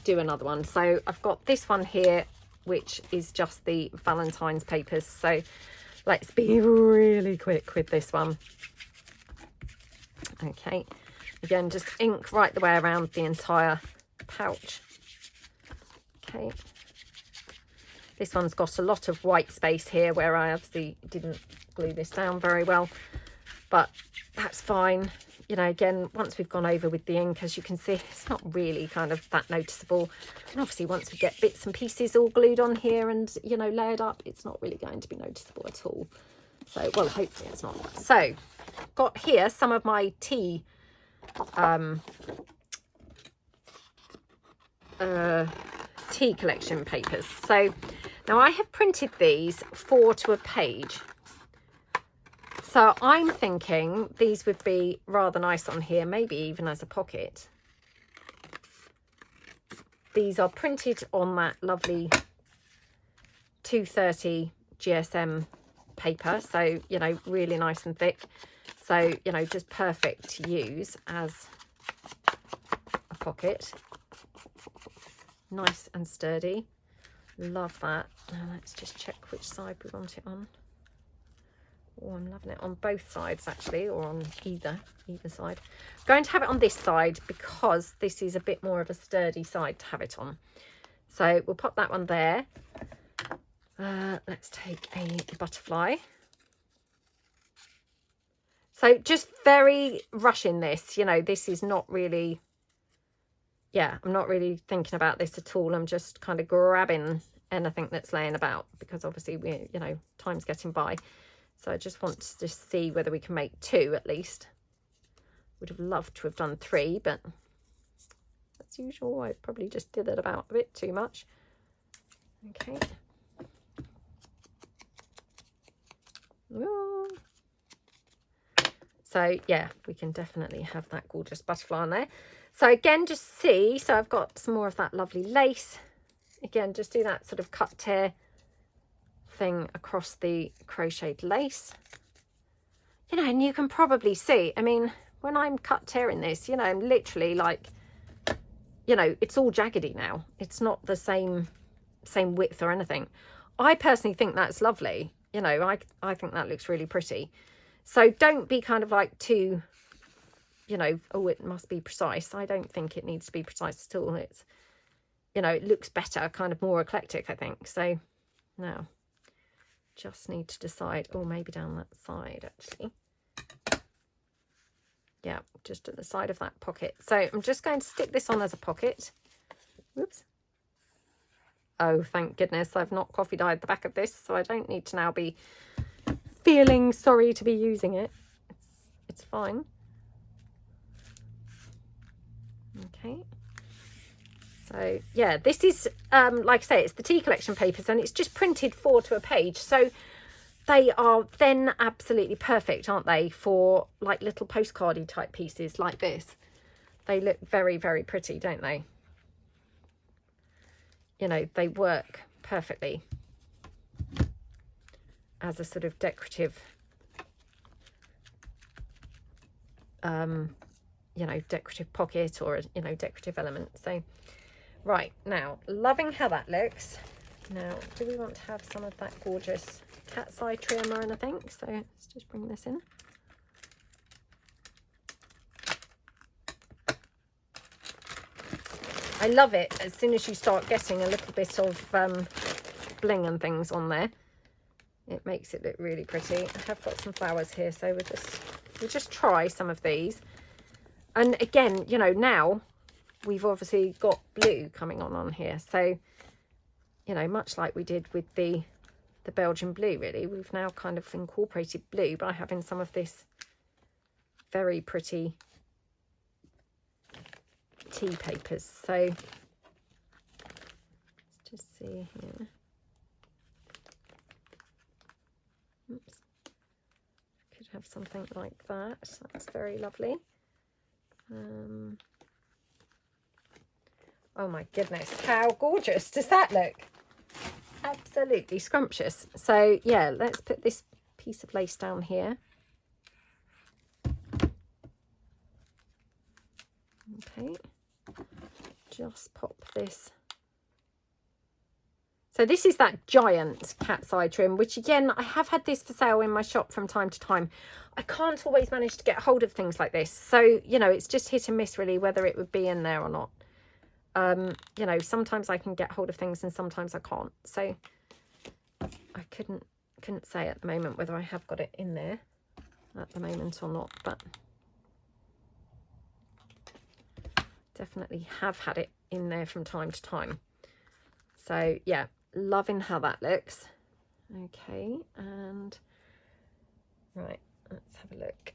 do another one. So I've got this one here, which is just the Valentine's papers. So let's be really quick with this one. Okay, again, just ink right the way around the entire pouch. Okay, this one's got a lot of white space here where I obviously didn't glue this down very well, but that's fine. You know, again, once we've gone over with the ink, as you can see, it's not really kind of that noticeable. And obviously once we get bits and pieces all glued on here and, you know, layered up, it's not really going to be noticeable at all. So, well, hopefully it's not. So, got here some of my tea collection papers. So now I have printed these 4 to a page. So I'm thinking these would be rather nice on here, maybe even as a pocket. These are printed on that lovely 230 GSM paper, so, you know, really nice and thick. So, you know, just perfect to use as a pocket. Nice and sturdy. Love that. Now let's just check which side we want it on. Oh, I'm loving it on both sides actually, or on either side. I'm going to have it on this side because this is a bit more of a sturdy side to have it on. So we'll pop that one there. Let's take a butterfly. So just very rushing this, you know, this is not really, yeah, I'm not really thinking about this at all. I'm just kind of grabbing anything that's laying about because obviously we, you know, time's getting by. So I just want to just see whether we can make 2 at least. Would have loved to have done 3, but as usual, I probably just did it about a bit too much. Okay. Ooh. So yeah, we can definitely have that gorgeous butterfly on there. So again, just see, so I've got some more of that lovely lace. Again, just do that sort of cut tear thing across the crocheted lace. You know, and you can probably see, I mean, when I'm cut tearing this, you know, I'm literally like, you know, it's all jaggedy now. It's not the same width or anything. I personally think that's lovely. You know, I think that looks really pretty. So don't be kind of like too, you know, oh, it must be precise. I don't think it needs to be precise at all. It's, you know, it looks better, kind of more eclectic, I think. So now, just need to decide, or maybe down that side, actually. Yeah, just at the side of that pocket. So I'm just going to stick this on as a pocket. Whoops. Oh, thank goodness I've not coffee dyed the back of this, so I don't need to now be feeling sorry to be using it. It's fine. Okay. So yeah, this is like I say, it's the tea collection papers, and it's just printed 4 to a page. So they are then absolutely perfect, aren't they, for like little postcardy type pieces like this. They look very, very pretty, don't they? You know, they work perfectly as a sort of decorative, you know, decorative pocket or, you know, decorative element. So, right, now, loving how that looks. Now, do we want to have some of that gorgeous cat's eye trim or anything? So let's just bring this in. I love it as soon as you start getting a little bit of bling and things on there. It makes it look really pretty. I have got some flowers here, so we'll just try some of these. And again, you know, now we've obviously got blue coming on here. So, you know, much like we did with the Belgian blue, really, we've now kind of incorporated blue by having some of this very pretty tea papers. So let's just see here. Oops. Could have something like that. That's very lovely. Oh my goodness, how gorgeous does that look? Absolutely scrumptious. So yeah, let's put this piece of lace down here. Okay, just pop this. So this is that giant cat's eye trim, which again, I have had this for sale in my shop from time to time. I can't always manage to get hold of things like this. So, you know, it's just hit and miss really whether it would be in there or not. You know, sometimes I can get hold of things and sometimes I can't. So I couldn't say at the moment whether I have got it in there at the moment or not, but definitely have had it in there from time to time. So yeah, loving how that looks. Okay, and right, let's have a look.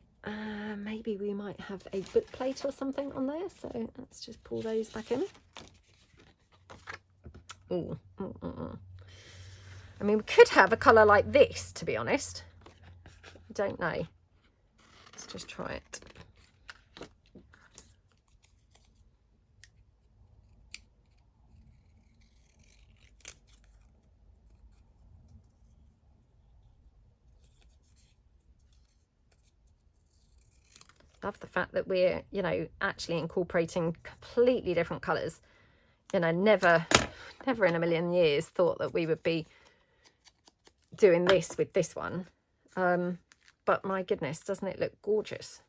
Maybe we might have a book plate or something on there, so let's just pull those back in. Ooh, I mean, we could have a colour like this, to be honest. I don't know. Let's just try it. Love the fact that we're, you know, actually incorporating completely different colours. You know, never in a million years thought that we would be doing this with this one. But my goodness, doesn't it look gorgeous?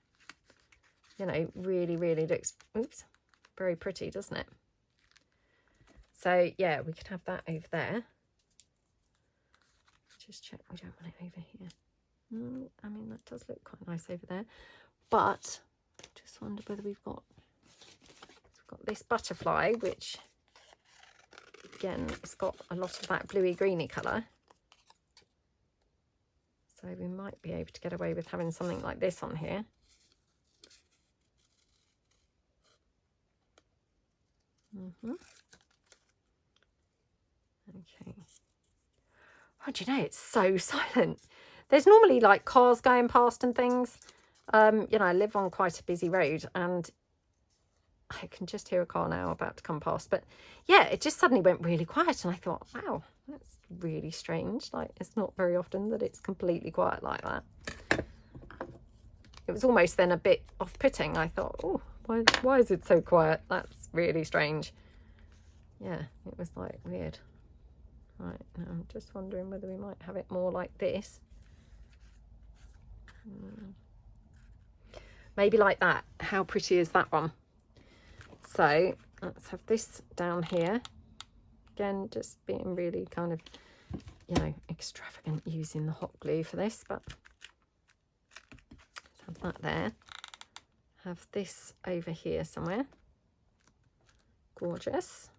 You know, really, really looks, oops, very pretty, doesn't it? So yeah, we could have that over there. Just check we don't want it over here. I mean, that does look quite nice over there. But just wonder whether we've got this butterfly, which again, it's got a lot of that bluey greeny colour. So we might be able to get away with having something like this on here. Okay. Oh, do you know, it's so silent. There's normally like cars going past and things. You know, I live on quite a busy road and I can just hear a car now about to come past. But yeah, it just suddenly went really quiet and I thought, wow, that's really strange. Like, it's not very often that it's completely quiet like that. It was almost then a bit off-putting. I thought, oh, why is it so quiet? That's really strange. Yeah, it was like weird. Right, now I'm just wondering whether we might have it more like this. Maybe like that. How pretty is that one? So let's have this down here. Again, just being really kind of, you know, extravagant using the hot glue for this, but let's have that there. Have this over here somewhere. Gorgeous.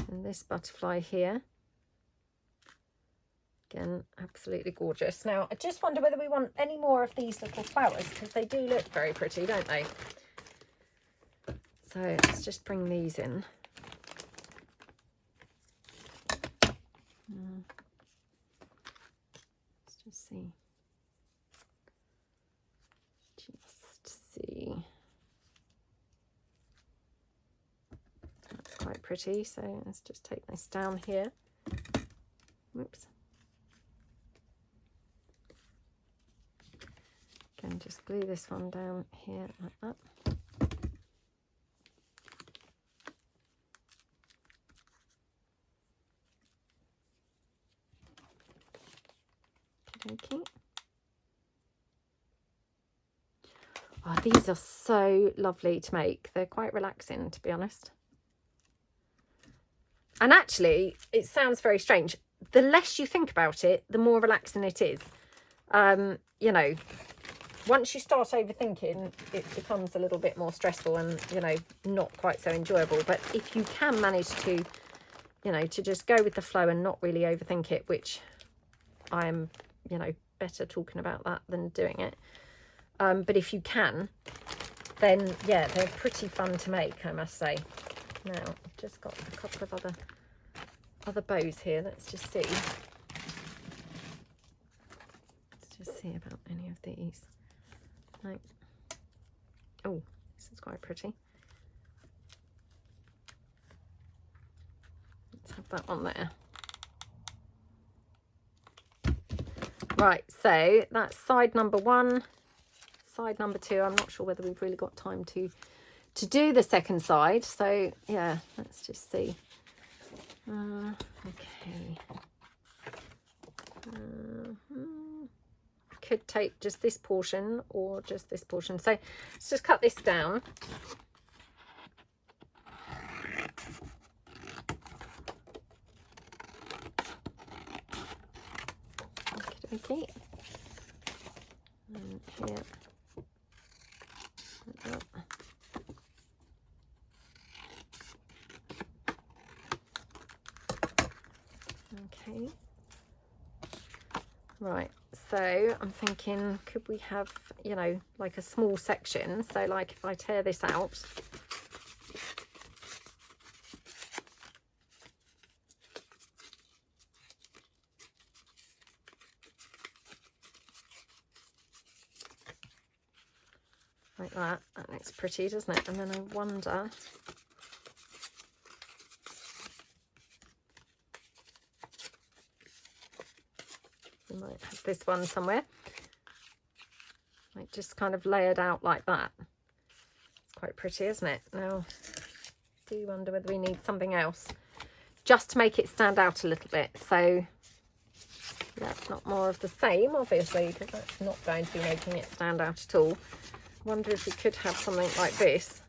And this butterfly here. Again, absolutely gorgeous. Now, I just wonder whether we want any more of these little flowers because they do look very pretty, don't they? So let's just bring these in. Let's just see. That's quite pretty. So let's just take this down here. Whoops. Again, just glue this one down here like that. Okay. Oh, these are so lovely to make. They're quite relaxing, to be honest. And actually, it sounds very strange. The less you think about it, the more relaxing it is. You know, once you start overthinking, it becomes a little bit more stressful and, you know, not quite so enjoyable. But if you can manage to, you know, to just go with the flow and not really overthink it, which I'm, you know, better talking about that than doing it. But if you can, then yeah, they're pretty fun to make, I must say. Now, I've just got a couple of other bows here. Let's just see. Let's just see about any of these. No. Oh, this is quite pretty. Let's have that on there. Right, so that's side number 1. Side number 2, I'm not sure whether we've really got time to do the second side. So yeah, let's just see. Okay. Could take just this portion or just this portion. So let's just cut this down. Okay. And here. Okay. Right, so I'm thinking, could we have, you know, like a small section? So like if I tear this out, like that looks pretty, doesn't it? And then I wonder, we might have this one somewhere, like just kind of layered out like that. It's quite pretty, isn't it? Now, do you wonder whether we need something else just to make it stand out a little bit? So that's not more of the same, obviously, because that's not going to be making it stand out at all. Wonder if we could have something like this.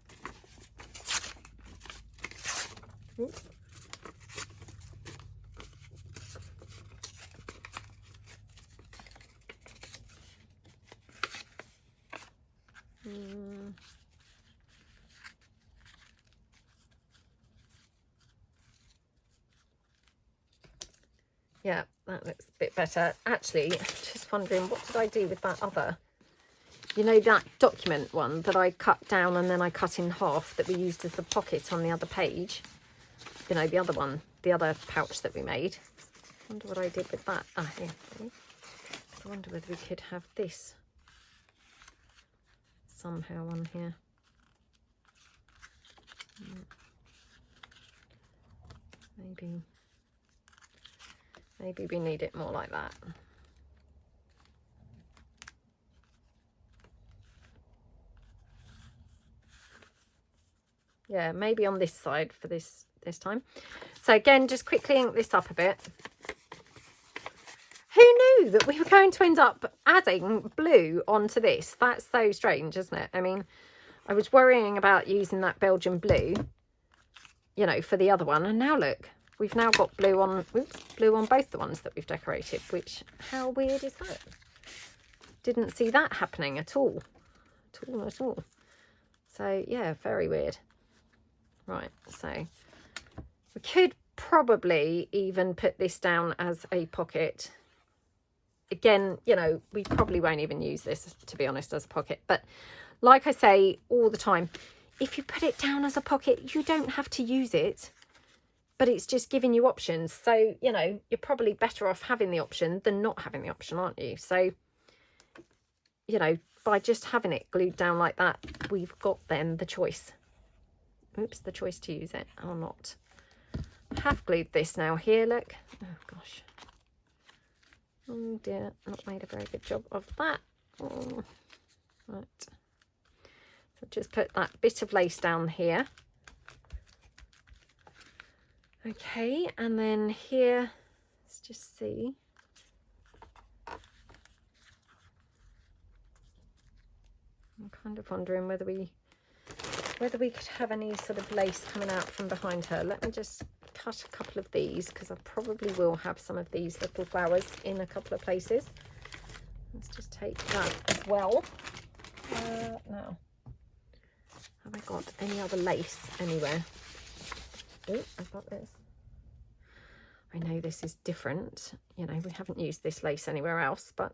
Oops. Yeah, that looks a bit better. Actually, just wondering, what did I do with that other? You know, that document one that I cut down and then I cut in half that we used as the pocket on the other page? You know, the other one, the other pouch that we made. I wonder what I did with that. Ah, here. I wonder whether we could have this somehow on here. Maybe we need it more like that. Yeah, maybe on this side for this time. So again, just quickly ink this up a bit. Who knew that we were going to end up adding blue onto this? That's so strange, isn't it? I mean, I was worrying about using that Belgian blue, you know, for the other one, and now look, we've now got blue on, oops, blue on both the ones that we've decorated, which, how weird is that? Didn't see that happening at all. At all. So yeah, very weird. Right, so we could probably even put this down as a pocket. Again, you know, we probably won't even use this, to be honest, as a pocket. But like I say all the time, if you put it down as a pocket, you don't have to use it. But it's just giving you options. So, you know, you're probably better off having the option than not having the option, aren't you? So, you know, by just having it glued down like that, we've got then the choice. Oops, the choice to use it or not. I have glued this now here, look. Oh, gosh. Oh, dear. Not made a very good job of that. Oh. Right. So just put that bit of lace down here. Okay, and then here, let's just see. I'm kind of wondering whether we could have any sort of lace coming out from behind her. Let me just cut a couple of these, because I probably will have some of these little flowers in a couple of places. Let's just take that as well. Now, have I got any other lace anywhere? Oh, I've got this. I know this is different. You know, we haven't used this lace anywhere else, but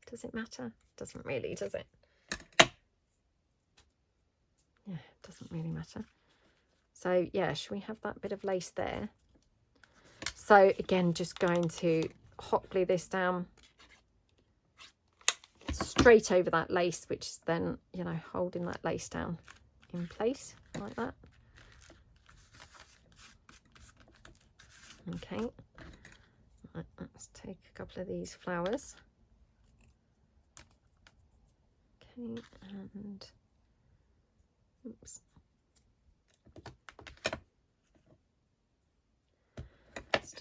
does it matter? Doesn't really, does it? Yeah, it doesn't really matter. So yeah, should we have that bit of lace there? So again, just going to hot glue this down straight over that lace, which is then, you know, holding that lace down in place like that. Okay, right, let's take a couple of these flowers. Okay, and oops.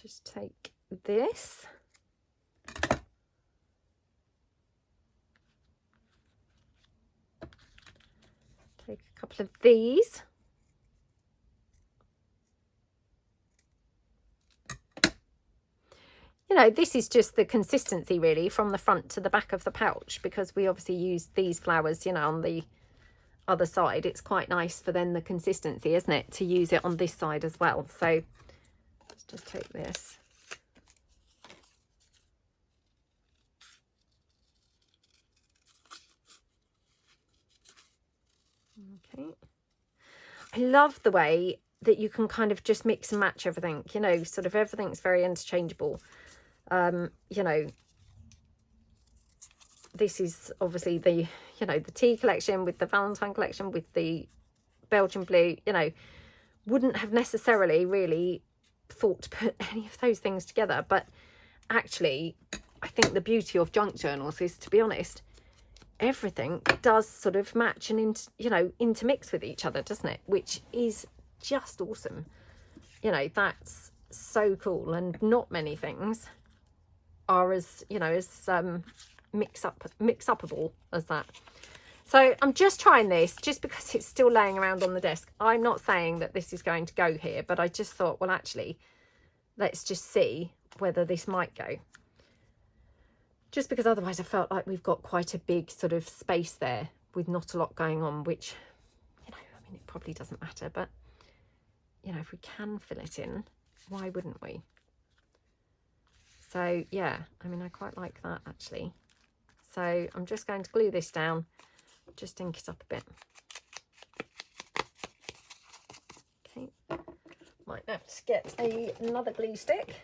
just take this. Take a couple of these. You know, this is just the consistency really from the front to the back of the pouch, because we obviously use these flowers, you know, on the other side. It's quite nice for then the consistency, isn't it, to use it on this side as well. So let's just take this. Okay. I love the way that you can kind of just mix and match everything, you know, sort of everything's very interchangeable. You know, this is obviously the, you know, the tea collection with the Valentine collection with the Belgian blue, you know, wouldn't have necessarily really thought to put any of those things together. But actually, I think the beauty of junk journals is, to be honest, everything does sort of match and, you know, intermix with each other, doesn't it? Which is just awesome. You know, that's so cool, and not many things are as, you know, as mix-upable as that. So I'm just trying this just because it's still laying around on the desk. I'm not saying that this is going to go here, but I just thought, well, actually, let's just see whether this might go. Just because otherwise I felt like we've got quite a big sort of space there with not a lot going on, which, you know, I mean, it probably doesn't matter, but, you know, if we can fill it in, why wouldn't we? So, yeah, I mean, I quite like that, actually. So I'm just going to glue this down, just ink it up a bit. Okay, might have to get another glue stick.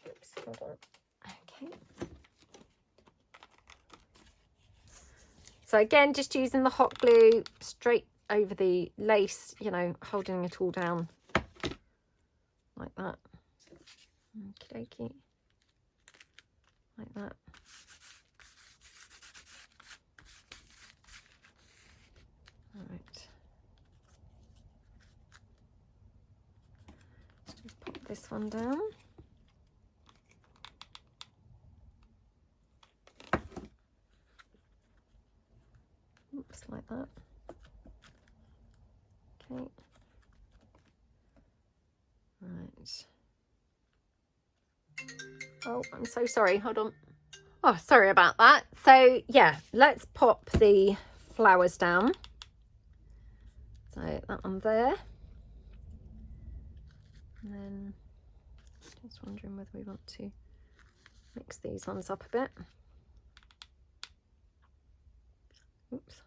Oops, hold on. Okay. So again, just using the hot glue straight over the lace, you know, holding it all down like that. Okie dokie. Like that. All right. Let's just pop this one down. Oops, like that. Okay. Right. Oh, I'm so sorry. Hold on. Oh, sorry about that. So, yeah, let's pop the flowers down. So, that one there. And then, just wondering whether we want to mix these ones up a bit. Oops.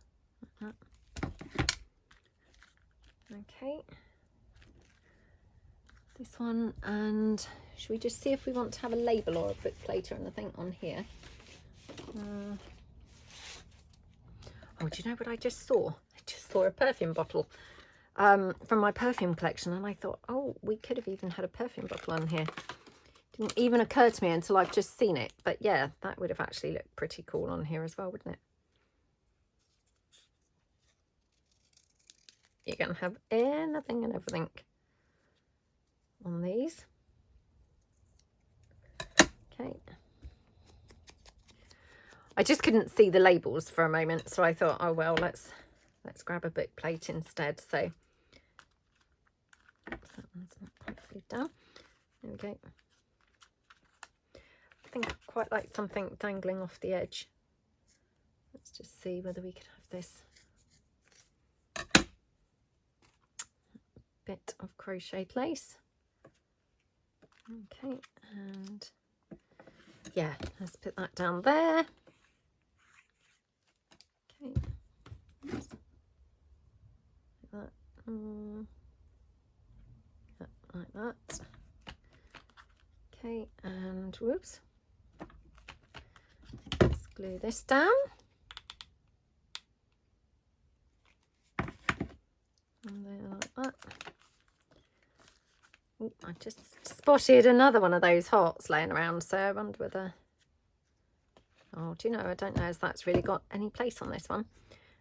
Like that. Okay. This one, and should we just see if we want to have a label or a book plate or anything on here? Oh, do you know what I just saw? I just saw a perfume bottle from my perfume collection, and I thought, oh, we could have even had a perfume bottle on here. Didn't even occur to me until I've just seen it. But yeah, that would have actually looked pretty cool on here as well, wouldn't it? You can have anything and everything on these. Okay. I just couldn't see the labels for a moment, so I thought, oh well, let's grab a book plate instead. So that one's not quite glued down. There we go. I think I quite like something dangling off the edge. Let's just see whether we could have this bit of crocheted lace. Okay, and yeah, let's put that down there. Okay, oops. Like that. Yeah, like that. Okay, and whoops. Let's glue this down. And then like that. Ooh, I just spotted another one of those hearts laying around, so I wonder whether, oh, do you know, I don't know if that's really got any place on this one.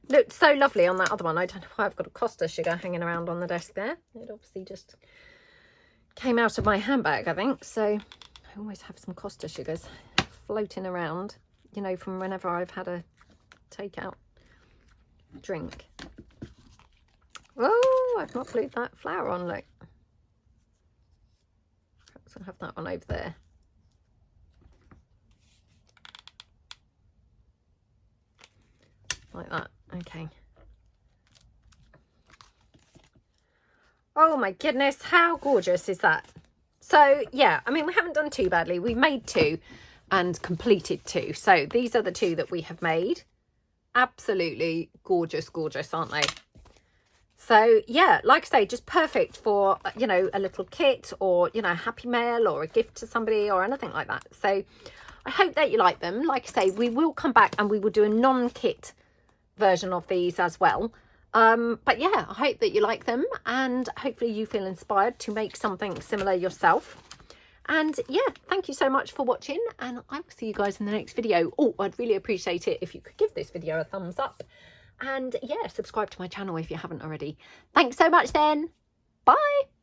Looked so lovely on that other one. I don't know why I've got a Costa sugar hanging around on the desk there. It obviously just came out of my handbag, I think. So I always have some Costa sugars floating around, you know, from whenever I've had a takeout drink. Oh, I've not glued that flower on, look. Perhaps I'll have that one over there. Like that, okay. Oh my goodness, how gorgeous is that? So yeah, I mean, we haven't done too badly. We've made 2 and completed 2. So these are the 2 that we have made. Absolutely gorgeous, gorgeous, aren't they? So yeah, like I say, just perfect for, you know, a little kit or, you know, a happy mail or a gift to somebody or anything like that. So I hope that you like them. Like I say, we will come back and we will do a non-kit version of these as well. But yeah, I hope that you like them and hopefully you feel inspired to make something similar yourself. And yeah, thank you so much for watching and I will see you guys in the next video. Oh, I'd really appreciate it if you could give this video a thumbs up and yeah, subscribe to my channel if you haven't already. Thanks so much then. Bye.